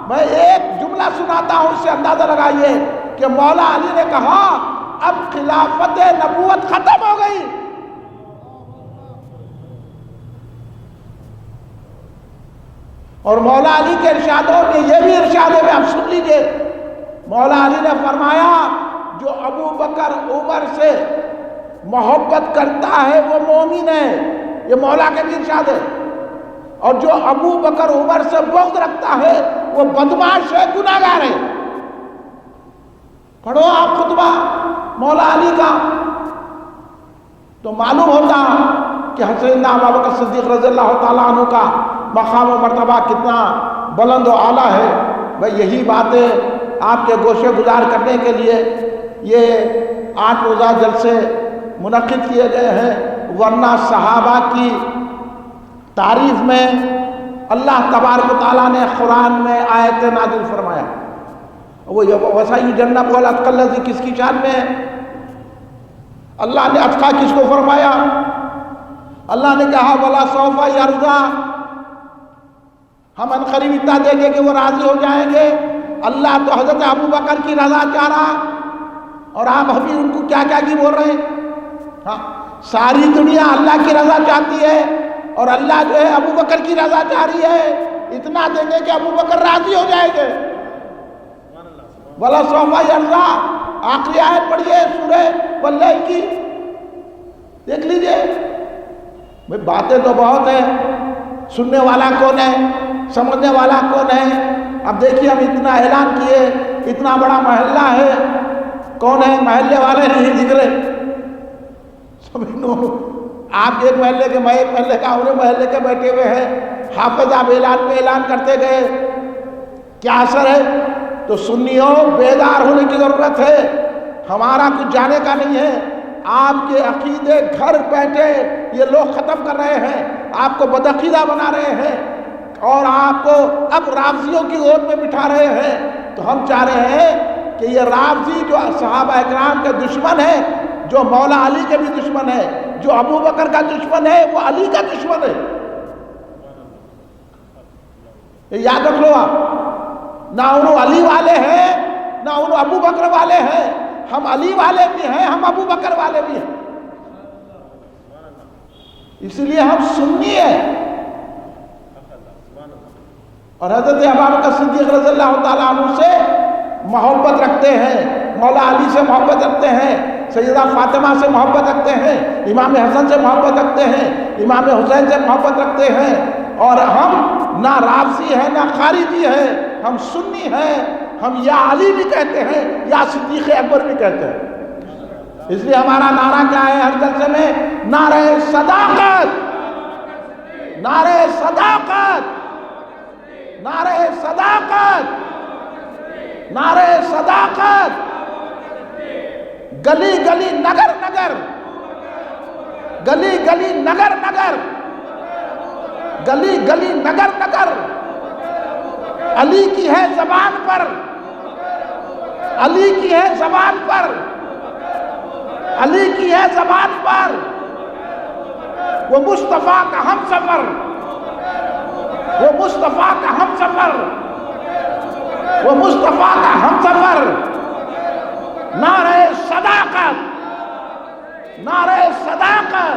Speaker 2: میں ایک جملہ سناتا ہوں، اس سے اندازہ لگائیے کہ مولا علی نے کہا اب خلافت نبوت ختم ہو گئی، اور مولا علی کے ارشادوں میں یہ بھی ارشاد ہے، آپ سن لیجئے۔ مولا علی نے فرمایا جو ابو بکر عمر سے محبت کرتا ہے وہ مومن ہے، یہ مولا کے بھی ارشاد ہے، اور جو ابو بکر عمر سے بغض رکھتا ہے وہ بدمعاش ہے، گناہگار ہے۔ پڑھو آپ خطبہ مولا علی کا، تو معلوم ہوتا کہ سیدنا ابوبکر صدیق رضی اللہ تعالیٰ عنہ کا مقام و مرتبہ کتنا بلند و اعلیٰ ہے۔ بھئی یہی باتیں آپ کے گوشے گزار کرنے کے لیے یہ 8 روزہ جلسے منعقد کیے گئے ہیں، ورنہ صحابہ کی تعریف میں اللہ تبارک و تعالیٰ نے قرآن میں آیت نازل فرمایا، وہ وَسَيُجَنَّبُهُ الْأَتْقَى الَّذِي کس کی شان میں ہے؟ اللہ نے اتقا کس کو فرمایا؟ اللہ نے کہا وَلَا سَوْفَ يَرْضَى، ہم عنقریب اتنا دیں گے کہ وہ راضی ہو جائیں گے۔ اللہ تو حضرت ابو بکر کی رضا چاہ رہا، اور آپ ابھی ان کو کیا کی بول رہے ہیں؟ ہاں، ساری دنیا اللہ کی رضا چاہتی ہے، اور اللہ جو ہے ابو بکر کی رضا چاہ رہی ہے، اتنا دیں گے کہ ابو بکر راضی ہو جائیں گے۔ وَلَا سَوْفَ يَرْضَى، آخری آیت پڑھیے سورہ واللیل کی، دیکھ لیجئے۔ باتیں تو بہت ہیں، سننے والا کون ہے، سمجھنے والا کون ہے؟ اب دیکھیے ہم اتنا اعلان کیے، اتنا بڑا محلہ ہے، کون ہے محلے والے نہیں ذکر، سب آپ ایک محلے کے، میں ایک محلے کا، انہیں محلے کے بیٹھے ہوئے ہیں، حافظ آپ اعلان پہ اعلان کرتے گئے، کیا اثر ہے؟ تو سنیوں بیدار ہونے کی ضرورت ہے، ہمارا کچھ جانے کا نہیں ہے۔ آپ کے عقیدے گھر بیٹھے یہ لوگ ختم کر رہے ہیں، آپ کو بدعقیدہ بنا رہے ہیں، اور آپ کو اب رافضیوں کی گود میں بٹھا رہے ہیں۔ تو ہم چاہ رہے ہیں کہ یہ رافضی جو صحابہ اکرام کے دشمن ہے، جو مولا علی کے بھی دشمن ہے، جو ابو بکر کا دشمن ہے، وہ علی کا دشمن ہے۔ یہ یاد رکھ لو آپ، نہ انہوں علی والے ہیں نہ انہوں ابو بکر والے ہیں، ہم علی والے بھی ہیں، ہم ابو بکر والے بھی ہیں، اس لیے ہم سنی ہیں۔ اور حضرت ابوبکر صدیق رضی اللہ تعالیٰ عنہ سے محبت رکھتے ہیں، مولا علی سے محبت رکھتے ہیں، سیدہ فاطمہ سے محبت رکھتے ہیں، امام حسن سے محبت رکھتے ہیں، امام حسین سے محبت رکھتے ہیں، اور ہم نہ رافضی ہیں نہ خارجی ہیں، ہم سنی ہیں، ہم یا علی بھی کہتے ہیں یا صدیق اکبر بھی کہتے ہیں۔ اس لیے ہمارا نعرہ کیا ہے ہر جلسے میں؟ نعرہ صداقت، نعرہ صداقت، نعرہ صداقت، نعرہ صداقت، گلی گلی نگر نگر، گلی گلی نگر نگر، گلی گلی نگر نگر، علی کی ہے زبان پر، علی کی ہے زبان پر، علی کی ہے زبان پر، وہ مصطفیٰ کا ہم سفر، وہ مصطفیٰ کا ہم سفر، وہ مصطفیٰ کا ہم سفر۔ نعرہ صداقت، نعرہ صداقت،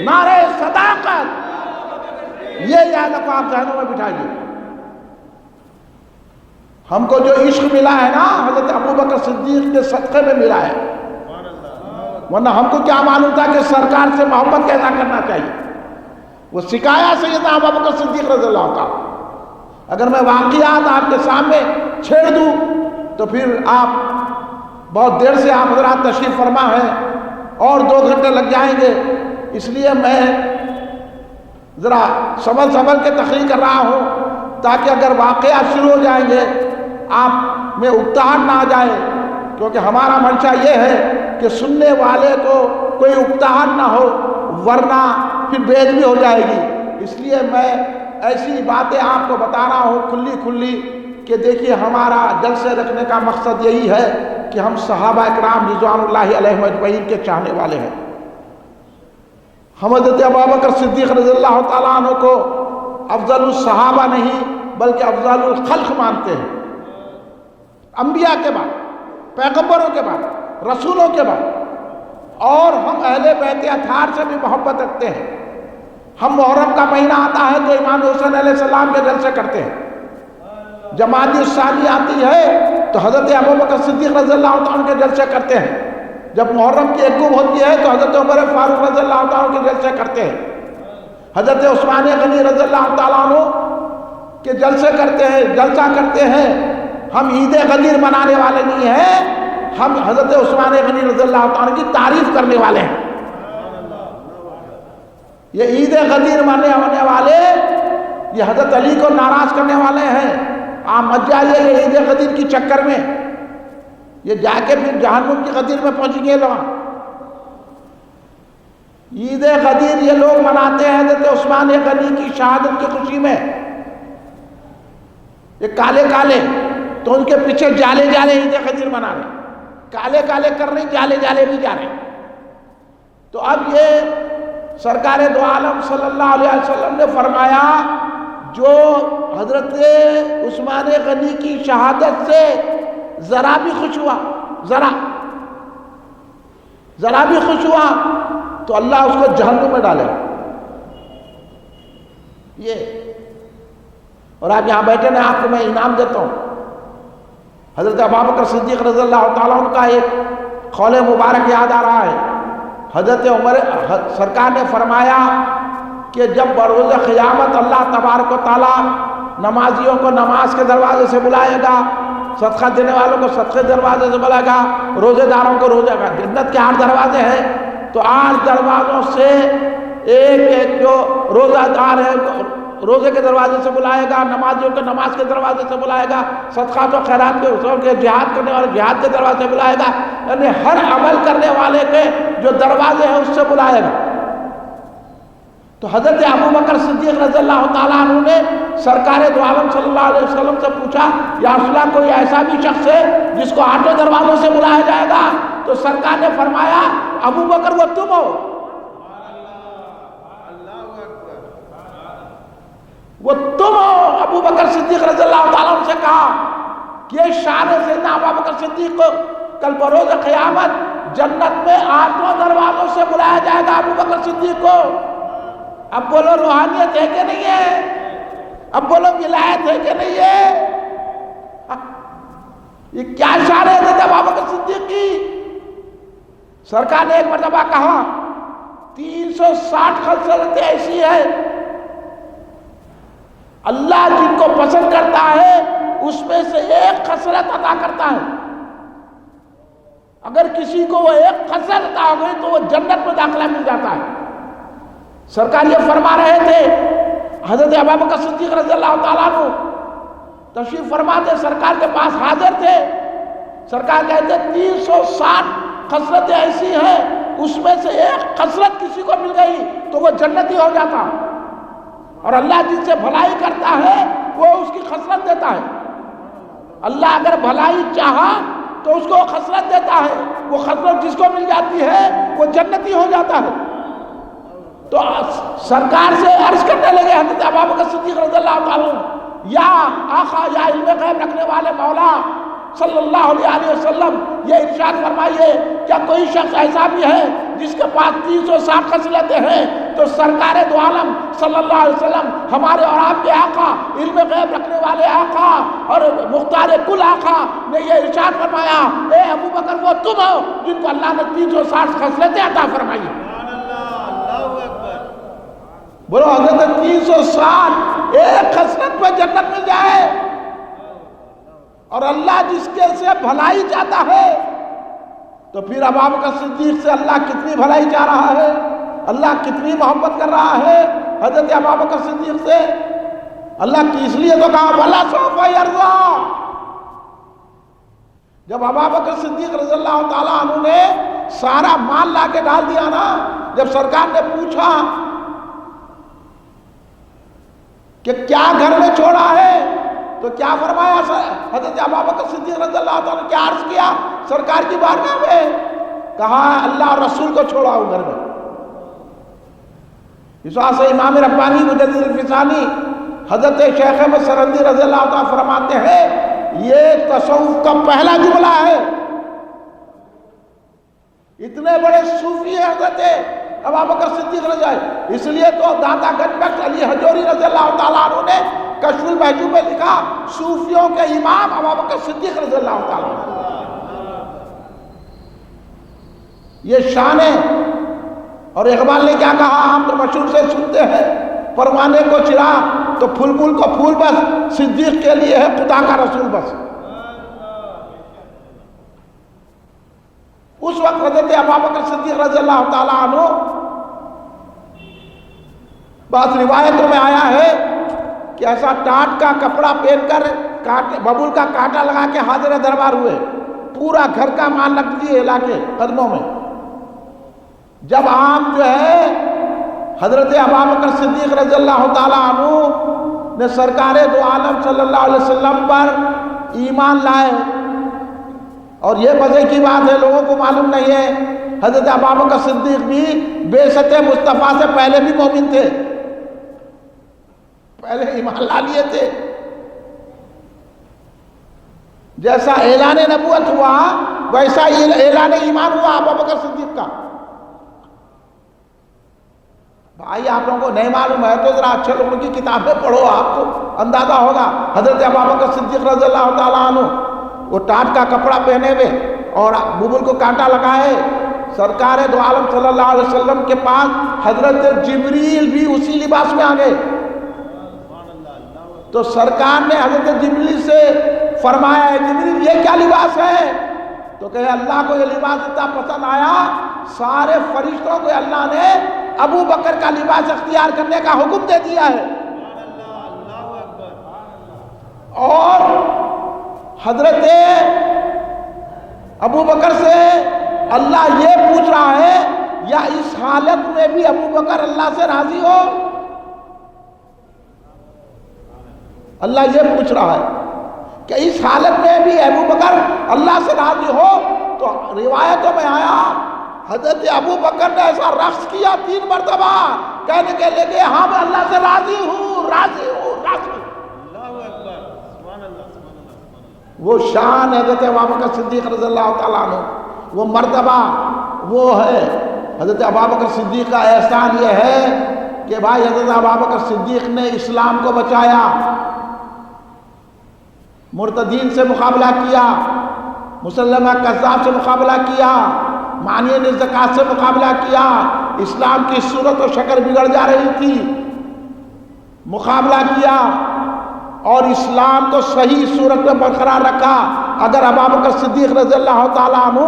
Speaker 2: نعرہ صداقت، یہ یاد رکھو، آپ ذہنوں میں بٹھائیے۔ ہم کو جو عشق ملا ہے نا حضرت ابوبکر صدیق کے صدقے میں ملا ہے، ورنہ ہم کو کیا معلوم تھا کہ سرکار سے محبت کیسا کرنا چاہیے؟ وہ سکھایا سیدنا ابوبکر صدیق رضی اللہ تعالیٰ۔ اگر میں واقعات آپ کے سامنے چھیڑ دوں تو پھر آپ بہت دیر سے آپ حضرات تشریف فرما ہیں اور 2 گھنٹے لگ جائیں گے، اس لیے میں ذرا سنبھل کے تقریر کر رہا ہوں تاکہ اگر واقعات شروع ہو جائیں گے آپ میں اکتاہٹ نہ آ جائے، کیونکہ ہمارا منشا یہ ہے کہ سننے والے کو کوئی اکتاہٹ نہ ہو، ورنہ پھر بے ادبی ہو جائے گی۔ اس لیے میں ایسی باتیں آپ کو بتا رہا ہوں کھلی کھلی کہ دیکھیے ہمارا جلسے رکھنے کا مقصد یہی ہے کہ ہم صحابہ اکرام رضوان اللہ علیہم اجمعین کے چاہنے والے ہیں۔ ہم حضرت ابوبکر صدیق رضی اللہ تعالیٰ عنہ کو افضل الصحابہ نہیں بلکہ افضل الخلق مانتے ہیں، انبیاء کے بعد، پیغمبروں کے بعد، رسولوں کے بعد، اور ہم اہل بیت اطہار سے بھی محبت رکھتے ہیں۔ ہم محرم کا مہینہ آتا ہے تو امام حسین علیہ السلام کے جلسے کرتے ہیں، جمادی الثانی آتی ہے تو حضرت ابوبکر صدیق رضی اللہ عنہ کے جلسے کرتے ہیں، جب محرم کی ایک گم ہوتی ہے تو حضرت عمر فاروق رضی اللہ عنہ کے جلسے کرتے ہیں، حضرت عثمان غنی رضی اللہ تعالیٰ عنہ کے جلسے کرتے ہیں، جلسہ کرتے ہیں۔ ہم عید غدیر منانے والے نہیں ہیں، ہم حضرت عثمان غنی رضی اللہ عنہ کی تعریف کرنے والے ہیں۔ یہ عید غدیر منانے والے یہ حضرت علی کو ناراض کرنے والے ہیں۔ آپ مت جائیے یہ عید غدیر کی چکر میں، یہ جا کے پھر جہنم کی غدیر میں پہنچ گئے لوگ۔ عید غدیر یہ لوگ مناتے ہیں حضرت عثمان غنی کی شہادت کی خوشی میں، یہ کالے کالے تو ان کے پیچھے جالے جالے عید غدیر منا رہے ہیں، کالے کالے کر رہے ہیں، جالے جالے بھی جا رہے ہیں۔ تو اب یہ سرکار دو عالم صلی اللہ علیہ وسلم نے فرمایا جو حضرت عثمان غنی کی شہادت سے ذرا بھی خوش ہوا، ذرا بھی خوش ہوا تو اللہ اس کو جہنم میں ڈالے گا۔ یہ اور آپ یہاں بیٹھے نا، آپ کو میں انعام دیتا ہوں۔ حضرت ابوبکر صدیق رضی اللہ تعالیٰ عنہ کا ایک قول مبارک یاد آ رہا ہے۔ حضرت عمر سرکار نے فرمایا کہ جب بروز قیامت اللہ تبارک و تعالیٰ نمازیوں کو نماز کے دروازے سے بلائے گا، صدقہ دینے والوں کو صدقے دروازے سے بلائے گا، روزے داروں کو روزے گا۔ جنت کے 8 دروازے ہیں، تو 8 دروازوں سے ایک ایک جو روزہ دار ہے روزے کے دروازے سے بلائے گا، نمازیوں کے نماز کے دروازے سے بلائے گا، صدقات و خیرات کے اصول کے جہاد کرنے والے جہاد کے دروازے سے بلائے گا، یعنی ہر عمل کرنے والے کے جو دروازے ہیں اس سے بلائے گا۔ تو حضرت ابوبکر صدیق رضی اللہ تعالیٰ عنہ نے سرکار دو عالم صلی اللہ علیہ وسلم سے پوچھا، یا رسول اللہ کوئی ایسا بھی شخص ہے جس کو 8 دروازوں سے بلایا جائے گا؟ تو سرکار نے فرمایا ابوبکر وہ تم ہو، وہ تم ہو۔ ابوبکر صدیق رضی اللہ تعالیٰ عنہ سے کہا کہ یہ شان سیدنا ابوبکر صدیق کو کل بروز قیامت جنت میں 8 دروازوں سے بلایا جائے گا ابوبکر صدیق کو۔ اب بولو روحانیت ہے کہ نہیں ہے؟ اب بولو ولایت ہے کہ نہیں ہے؟ یہ کیا شان ہے حضرت ابوبکر صدیق کی؟ سرکار نے ایک مرتبہ کہا 360 خصلتیں ایسی ہے اللہ جن کو پسند کرتا ہے اس میں سے ایک خصلت عطا کرتا ہے۔ اگر کسی کو وہ ایک خصلت عطا ہو گئی تو وہ جنت میں داخلہ مل جاتا ہے۔ سرکار یہ فرما رہے تھے، حضرت ابوبکر صدیق رضی اللہ تعالیٰ عنہ تشریف فرما تھے، سرکار کے پاس حاضر تھے۔ سرکار کہتے 360 خصلتیں ایسی ہیں اس میں سے ایک خصلت کسی کو مل گئی تو وہ جنتی ہو جاتا، اور اللہ جن سے بھلائی کرتا ہے وہ اس کی خصلت دیتا ہے۔ اللہ اگر بھلائی چاہا تو اس کو خصلت دیتا ہے، وہ خصلت جس کو مل جاتی ہے وہ جنتی ہو جاتا ہے۔ تو سرکار سے عرض کرنے لگے حضرت ابوبکر صدیق رضی اللہ تعالیٰ عنہ، یا آقا، یا علم غیب رکھنے والے مولا صلی اللہ علیہ وسلم، یہ ارشاد فرمائیے کیا کوئی شخص ایسا بھی ہے جس کے پاس 360 خصلتیں ہیں؟ تو سرکار دو عالم صلی اللہ علیہ وسلم، ہمارے اور آپ کے آقا، علم غیب رکھنے والے آقا اور مختار کل آقا نے یہ ارشاد فرمایا، اے ابوبکر وہ تم ہو جن کو اللہ نے 360 خصلتیں عطا فرمائی۔ بولو حضرت 360 ایک خصلت میں جنت مل جائے، اور اللہ جس کے سے بھلائی چاہتا ہے تو پھر ابوبکر صدیق سے اللہ کتنی بھلائی چاہ رہا ہے، اللہ کتنی محبت کر رہا ہے حضرت ابوبکر صدیق سے۔ اللہ کی اس لیے تو کہا وَلَسَوْفَ يَرْضَىٰ۔ جب ابوبکر صدیق رضی اللہ تعالیٰ عنہ نے سارا مال لا کے ڈال دیا نا، جب سرکار نے پوچھا کہ کیا گھر میں چھوڑا ہے تو کیا فرمایا حضرت ابوبکر صدیق رضی اللہ تعالیٰ نے؟ کیا عرض کیا سرکار کی بارگاہ میں؟ کہا اللہ اور رسول کو چھوڑا ہوں گھر میں۔ اس واسطے سے امام ربانی مجدد الفسانی حضرت شیخ احمد سرندی رضی اللہ تعالیٰ فرماتے ہیں یہ تصوف کا پہلا جملہ ہے۔ اتنے بڑے صوفی ہیں حضرت ابوبکر صدیق رضی اللہ، اس لیے تو داتا گنج بخش علی حجوری رضی اللہ تعالیٰ عنہ نے کشف المحجوب میں لکھا صوفیوں کے امام ابوبکر صدیق رضی اللہ تعالیٰ عنہ۔ یہ شان ہے۔ اور اقبال نے کیا کہا، ہم تو مشہور سے سنتے ہیں، پروانے کو چراغ تو پھول پھول کو پھول بس، صدیق کے لیے ہے خدا کا رسول بس۔ اس وقت حضرت ابوبکر صدیق رضی اللہ تعالیٰ عنہ، بعض روایتوں میں آیا ہے کہ ایسا ٹاٹ کا کپڑا پہن کر ببول کا کانٹا لگا کے حاضر دربار ہوئے، پورا گھر کا مال رکھ دیے علاقے قدموں میں۔ جب عام جو ہے حضرت ابوبکر صدیق رضی اللہ تعالیٰ عنہ نے سرکار دو عالم صلی اللہ علیہ وسلم پر ایمان لائے، اور یہ مزے کی بات ہے لوگوں کو معلوم نہیں ہے، حضرت ابوبکر صدیق بھی بعثت مصطفیٰ سے پہلے بھی مومن تھے، پہلے ایمان لا لیے تھے۔ جیسا اعلان نبوت ہوا ویسا اعلان ایمان ہوا ابوبکر صدیق کا۔ بھائی آپ لوگوں کو نہیں معلوم ہے تو ذرا اچھے لوگوں کی کتابیں پڑھو، آپ کو اندازہ ہوگا۔ حضرت ابوبکر صدیق رضی اللہ تعالیٰ عنہ وہ ٹاٹ کا کپڑا پہنے ہوئے اور ببول کو کانٹا لگائے، سرکار دو عالم صلی اللہ علیہ وسلم کے پاس حضرت جبریل بھی اسی لباس میں آ گئے۔ تو سرکار نے حضرت جبریل سے فرمایا ہے جبریل یہ کیا لباس ہے؟ تو کہے اللہ کو یہ لباس اتنا پسند آیا سارے فرشتوں کو اللہ نے ابو بکر کا لباس اختیار کرنے کا حکم دے دیا ہے. اور حضرت ابو بکر سے اللہ یہ پوچھ رہا ہے یا اس حالت میں بھی ابو بکر اللہ سے راضی ہو؟ اللہ یہ پوچھ رہا ہے کہ اس حالت میں بھی ابو بکر اللہ سے راضی ہو. تو روایتوں میں آیا حضرت ابو بکر نے ایسا رقص کیا 3 مرتبہ کہنے کے لگے ہاں میں اللہ سے راضی ہوں راضی ہوں راضی ہوں. وہ شان حضرت ابو بکر صدیق رضی اللہ تعالیٰ عنہ، وہ مرتبہ وہ ہے. حضرت ابو بکر صدیق کا احسان یہ ہے کہ بھائی حضرت ابو بکر صدیق نے اسلام کو بچایا، مرتدین سے مقابلہ کیا، مسلمہ کذاب سے مقابلہ کیا، مانعین زکوٰۃ سے مقابلہ کیا. اسلام کی صورت و شکل بگڑ جا رہی تھی، مقابلہ کیا اور اسلام کو صحیح صورت میں برقرار رکھا. اگر ابو بکر صدیق رضی اللہ تعالیٰ عنہ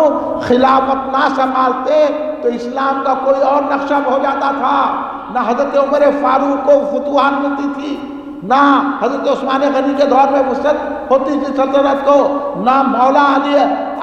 Speaker 2: خلافت نہ سنبھالتے تو اسلام کا کوئی اور نقشہ ہو جاتا تھا. نہ حضرت عمر فاروق کو فتوحات ملتی تھی، نہ حضرت عثمان غنی کے دور میں وسعت ہوتی تھی سلطنت کو، نہ مولا علی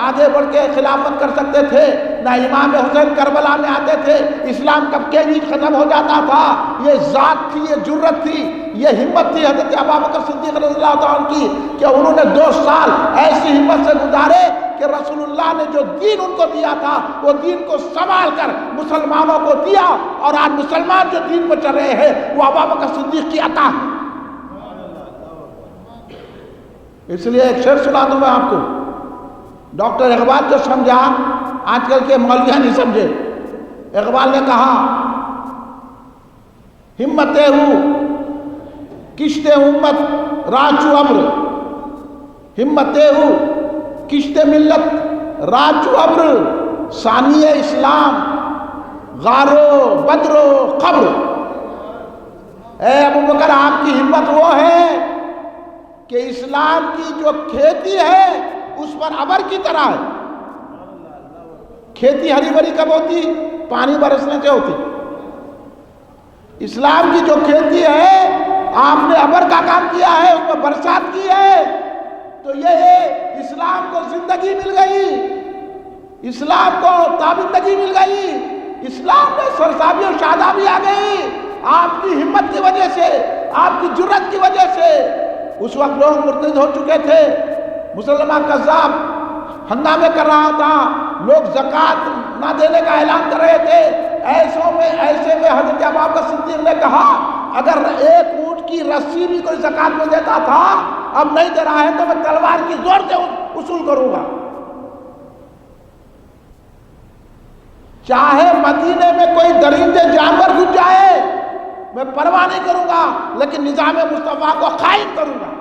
Speaker 2: آگے بڑھ کے خلافت کر سکتے تھے، نہ امام حسین کربلا میں آتے تھے. اسلام کب کے بھی ختم ہو جاتا تھا. یہ ذات تھی، یہ جرت تھی، یہ ہمت تھی حضرت ابو بکر صدیق رضی اللہ تعالیٰ عنہ کی کہ انہوں نے 2 سال ایسی ہمت سے گزارے کہ رسول اللہ نے جو دین ان کو دیا تھا وہ دین کو سنبھال کر مسلمانوں کو دیا. اور آج مسلمان جو دین پر چل رہے ہیں وہ ابو بکر صدیق کی عطا ہے. اس لیے ایک شعر سنا دوں میں آپ کو. ڈاکٹر اقبال جو سمجھا آج کل کے مولویاں نہیں سمجھے. اقبال نے کہا ہمتیں ہوں کشت امت راچو ابر، ہمتیں ہوں کشت ملت راچو ابر، ثانی اسلام غارو بدرو قبر. اے ابو بکر آپ کی ہمت وہ ہے کہ اسلام کی جو کھیتی ہے اس پر ابر کی طرح ہے. کھیتی ہری بھری کب ہوتی؟ پانی برسنے سے ہوتی. اسلام کی جو کھیتی ہے آپ نے ابر کا کام کیا ہے، اس میں برسات کی ہے. تو یہ ہے اسلام کو زندگی مل گئی، اسلام کو تابندگی مل گئی، اسلام میں سرسابی اور شادابی آ گئی آپ کی ہمت کی وجہ سے، آپ کی جرت کی وجہ سے. اس وقت لوگ مرتد ہو چکے تھے، مسلمہ کذاب ہنگامے کر رہا تھا، لوگ زکوٰۃ نہ دینے کا اعلان کر رہے تھے. ایسے میں حضرت ابو بکر صدیق نے کہا اگر 1 اونٹ کی رسی بھی کوئی زکوٰۃ میں دیتا تھا، اب نہیں دے رہا ہے تو میں تلوار کی زور سے وصول کروں گا. چاہے مدینے میں کوئی درندے جانور گھس جائے میں پرواہ نہیں کروں گا، لیکن نظام مصطفیٰ کو قائم کروں گا.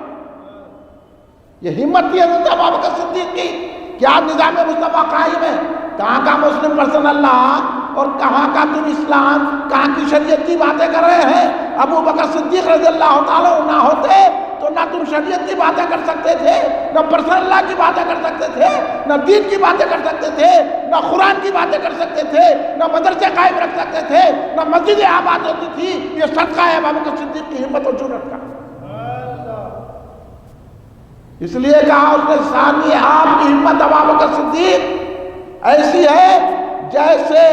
Speaker 2: یہ ہمت تھی حضرت ابو بکر صدیق کی کہ آج نظام مصطفیٰ قائم ہے. کہاں کا مسلم پرسن اللہ اور کہاں کا تم اسلام، کہاں کی شریعت کی باتیں کر رہے ہیں. ابو بکر صدیق رضی اللہ تعالیٰ نہ ہوتے تو نہ تم شریعت کی باتیں کر سکتے تھے، نہ پرسن اللہ کی باتیں کر سکتے تھے، نہ دین کی باتیں کر سکتے تھے، نہ قرآن کی باتیں کر سکتے تھے، نہ مدرسے قائم رکھ سکتے تھے، نہ مسجدیں آباد ہوتی تھی. یہ صدقہ ہے ابو بکر صدیق کی ہمت اور جرأت کا. اس لیے کہا اس نے ثانی آپ کی ہمت ابو بکر صدیق ایسی ہے جیسے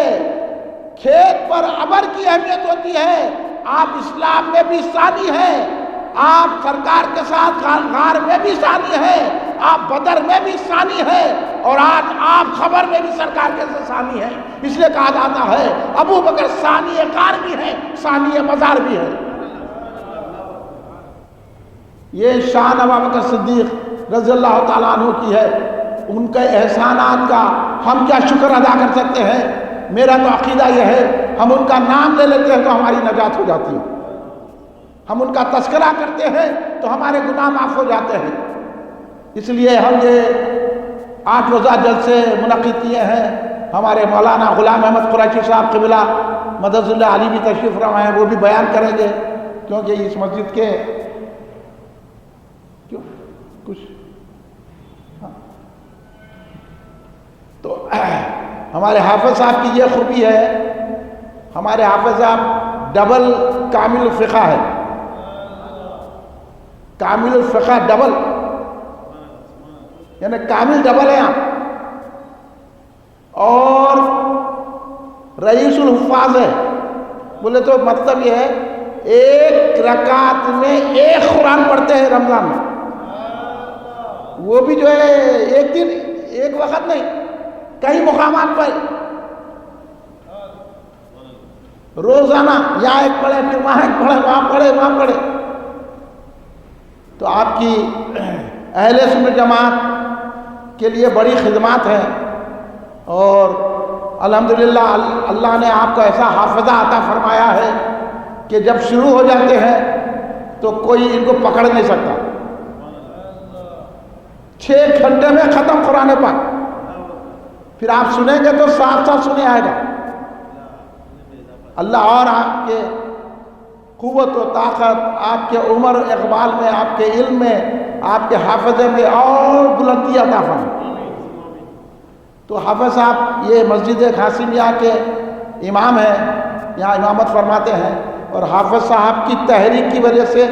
Speaker 2: کھیت پر ابر کی اہمیت ہوتی ہے. آپ اسلام میں بھی ثانی ہیں، آپ سرکار کے ساتھ غار میں بھی ثانی ہیں، آپ بدر میں بھی ثانی ہیں، اور آج آپ خبر میں بھی سرکار کے ساتھ ثانی ہیں. اس لیے کہا جاتا ہے ابو بکر ثانی غار بھی ہے، ثانی مزار بھی ہے. یہ شان ابو بکر صدیق رضی اللہ تعالیٰ عنہ کی ہے. ان کے احسانات کا ہم کیا شکر ادا کر سکتے ہیں؟ میرا تو عقیدہ یہ ہے ہم ان کا نام لے لیتے ہیں تو ہماری نجات ہو جاتی ہے، ہم ان کا تذکرہ کرتے ہیں تو ہمارے گناہ معاف ہو جاتے ہیں. اس لیے ہم یہ 8 روزہ جلسے منعقد کیے ہیں. ہمارے مولانا غلام احمد قریشی صاحب قبلہ مدد اللہ علی بھی تشریف فرما ہیں، وہ بھی بیان کریں گے کیونکہ اس مسجد کے کچھ تو ہمارے حافظ صاحب کی یہ خوبی ہے، ہمارے حافظ صاحب ڈبل کامل الفقہ ہے، کامل الفقہ ڈبل، یعنی کامل ڈبل ہے آپ، اور رئیس الحفاظ ہے۔ بولے تو مطلب یہ ہے ایک رکعت میں ایک قرآن پڑھتے ہیں رمضان میں، وہ بھی جو ہے ایک دن ایک وقت نہیں، کئی مقامات پر روزانہ یہاں ایک پڑھے پھر وہاں ایک پڑھے، وہاں پڑھے وہاں پڑھے۔ تو آپ کی اہل سنت جماعت کے لیے بڑی خدمات ہیں، اور الحمدللہ اللہ نے آپ کو ایسا حافظہ عطا فرمایا ہے کہ جب شروع ہو جاتے ہیں تو کوئی ان کو پکڑ نہیں سکتا، 6 گھنٹے میں ختم قرآن پاک، پھر آپ سنیں گے تو صاف صاف سنے آئے گا۔ اللہ اور آپ کے قوت و طاقت، آپ کے عمر اقبال میں، آپ کے علم میں، آپ کے حافظے میں اور بلندی عطا فرمائے۔ تو حافظ صاحب یہ مسجد قاسمیہ کے امام ہیں، یہاں امامت فرماتے ہیں، اور حافظ صاحب کی تحریک کی وجہ سے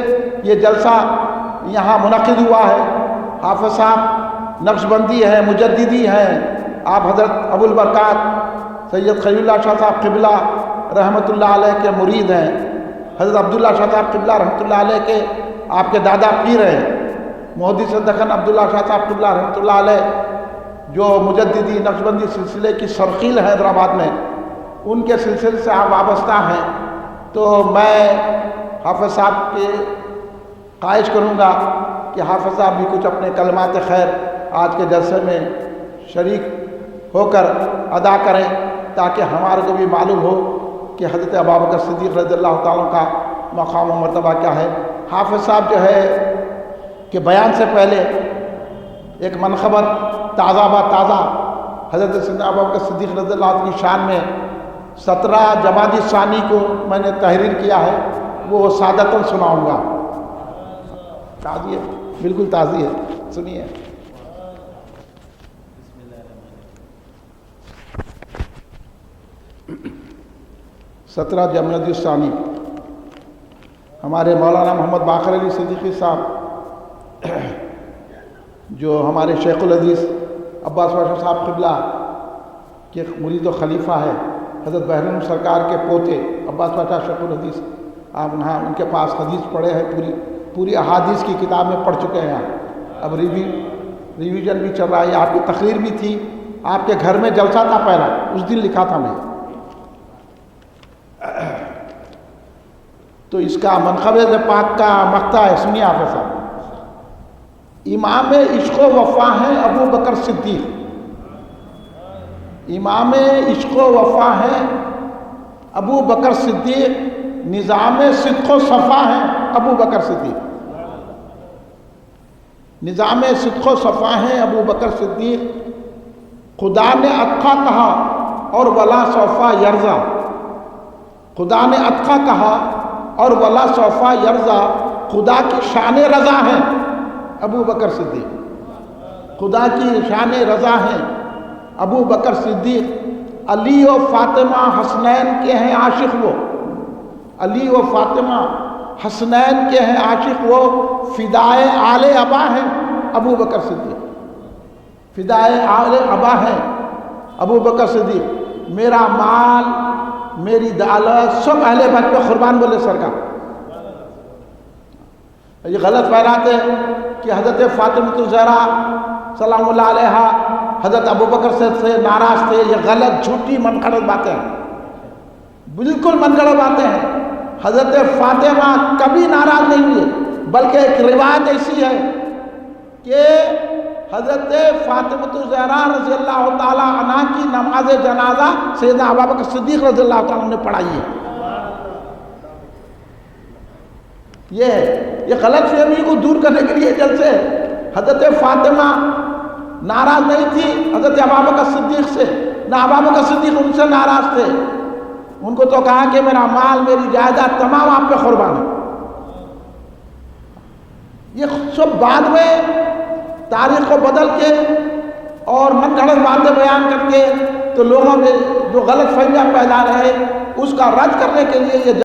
Speaker 2: یہ جلسہ یہاں منعقد ہوا ہے۔ حافظ صاحب نقشبندی ہیں، مجددی ہیں، آپ حضرت ابو البرکات سید خلیل اللہ شاہ صاحب قبلہ رحمۃ اللہ علیہ کے مرید ہیں، حضرت عبداللہ شاہ صاحب قبلہ رحمۃ اللہ علیہ کے آپ کے دادا پیر ہیں، محدث دکن عبداللہ شاہ صاحب قبلہ رحمۃ اللہ علیہ جو مجددی نقشبندی سلسلے کی سرخیل ہے حیدرآباد میں، ان کے سلسلے سے آپ وابستہ ہیں۔ تو میں حافظ صاحب کے خواہش کروں گا کہ حافظ صاحب بھی کچھ اپنے کلمات خیر آج کے جلسے میں شریک ہو کر ادا کریں، تاکہ ہمارے کو بھی معلوم ہو کہ حضرت ابوبکر صدیق رضی اللہ تعالیٰ کا مقام و مرتبہ کیا ہے۔ حافظ صاحب جو ہے کہ بیان سے پہلے ایک منقبت تازہ تازہ حضرت سیدنا ابوبکر صدیق رضی اللہ عنہ کی شان میں 17 جمادی ثانی کو میں نے تحریر کیا ہے، وہ سعادتاً سناؤں گا۔ تازی ہے، بالکل تازی ہے، سنیے۔ 17 جمادی ثانی ہمارے مولانا محمد باقر علی صدیقی صاحب جو ہمارے شیخ الحدیث عباس پاشا صاحب قبلہ کے مرید و خلیفہ ہے، حضرت بحرین سرکار کے پوتے عباس پاشا شیخ الحدیث، آپ وہاں ان کے پاس حدیث پڑھے ہیں، پوری احادیث کی کتاب میں پڑھ چکے ہیں آپ۔ اب ریویژن بھی چل رہا ہے، آپ کی تقریر بھی تھی، آپ کے گھر میں جلسہ تھا پہلا، اس دن لکھا تھا میں۔ تو اس کا منقبت پاک کا مقطع ہے، سنیے حافظ صاحب۔ امام عشق و وفا ہیں ابو بکر صدیق، امام عشق و وفا ہیں ابو بکر صدیق، نظام صدق و صفا ہیں ابو بکر صدیق، نظام صدق و صفا ہیں ابو بکر صدیق۔ خدا نے اتقا کہا اور ولا سوفا یرزا، خدا نے اتقا کہا اور ولا سوفا یرزا، خدا کی شان رضا ہیں ابو بکر صدیق، خدا کی شان رضا ہیں ابو بکر صدیق۔ علی و فاطمہ حسنین کے ہیں عاشق وہ، علی و فاطمہ حسنین کے ہیں عاشق وہ، فدائے آل ابا ہیں ابو بکر صدیق، فدائے آل ابا ہیں ابو بکر صدیق۔ میرا مال میری دولت سب اہل بیت پہ قربان، بولے سرکار۔ یہ غلط خیالات ہے کہ حضرت فاطمہ الزہرا سلام اللہ علیہ حضرت ابوبکر سے ناراض تھے، یہ غلط جھوٹی من گھڑت باتیں ہیں، بالکل من گھڑت باتیں ہیں۔ حضرت فاطمہ کبھی ناراض نہیں ہوئے، بلکہ ایک روایت ایسی ہے کہ حضرت فاطمہ الزہرا رضی اللہ تعالیٰ عنہ کی نماز جنازہ سیدنا ابوبکر صدیق رضی اللہ تعالیٰ نے پڑھائی ہے۔ یہ غلط فہمی کو دور کرنے کے لیے جلسے حضرت فاطمہ ناراض نہیں تھی حضرت ابوبکر صدیق سے، نہ ابوبکر صدیق ان سے ناراض تھے، ان کو تو کہا کہ میرا مال میری جائیداد تمام آپ پہ قربان ہے۔ یہ سب بعد میں تاریخ کو بدل کے اور من گھڑت باتیں بیان کر کے تو لوگوں میں جو غلط فہمیاں پیدا رہے اس کا رد کرنے کے لیے یہ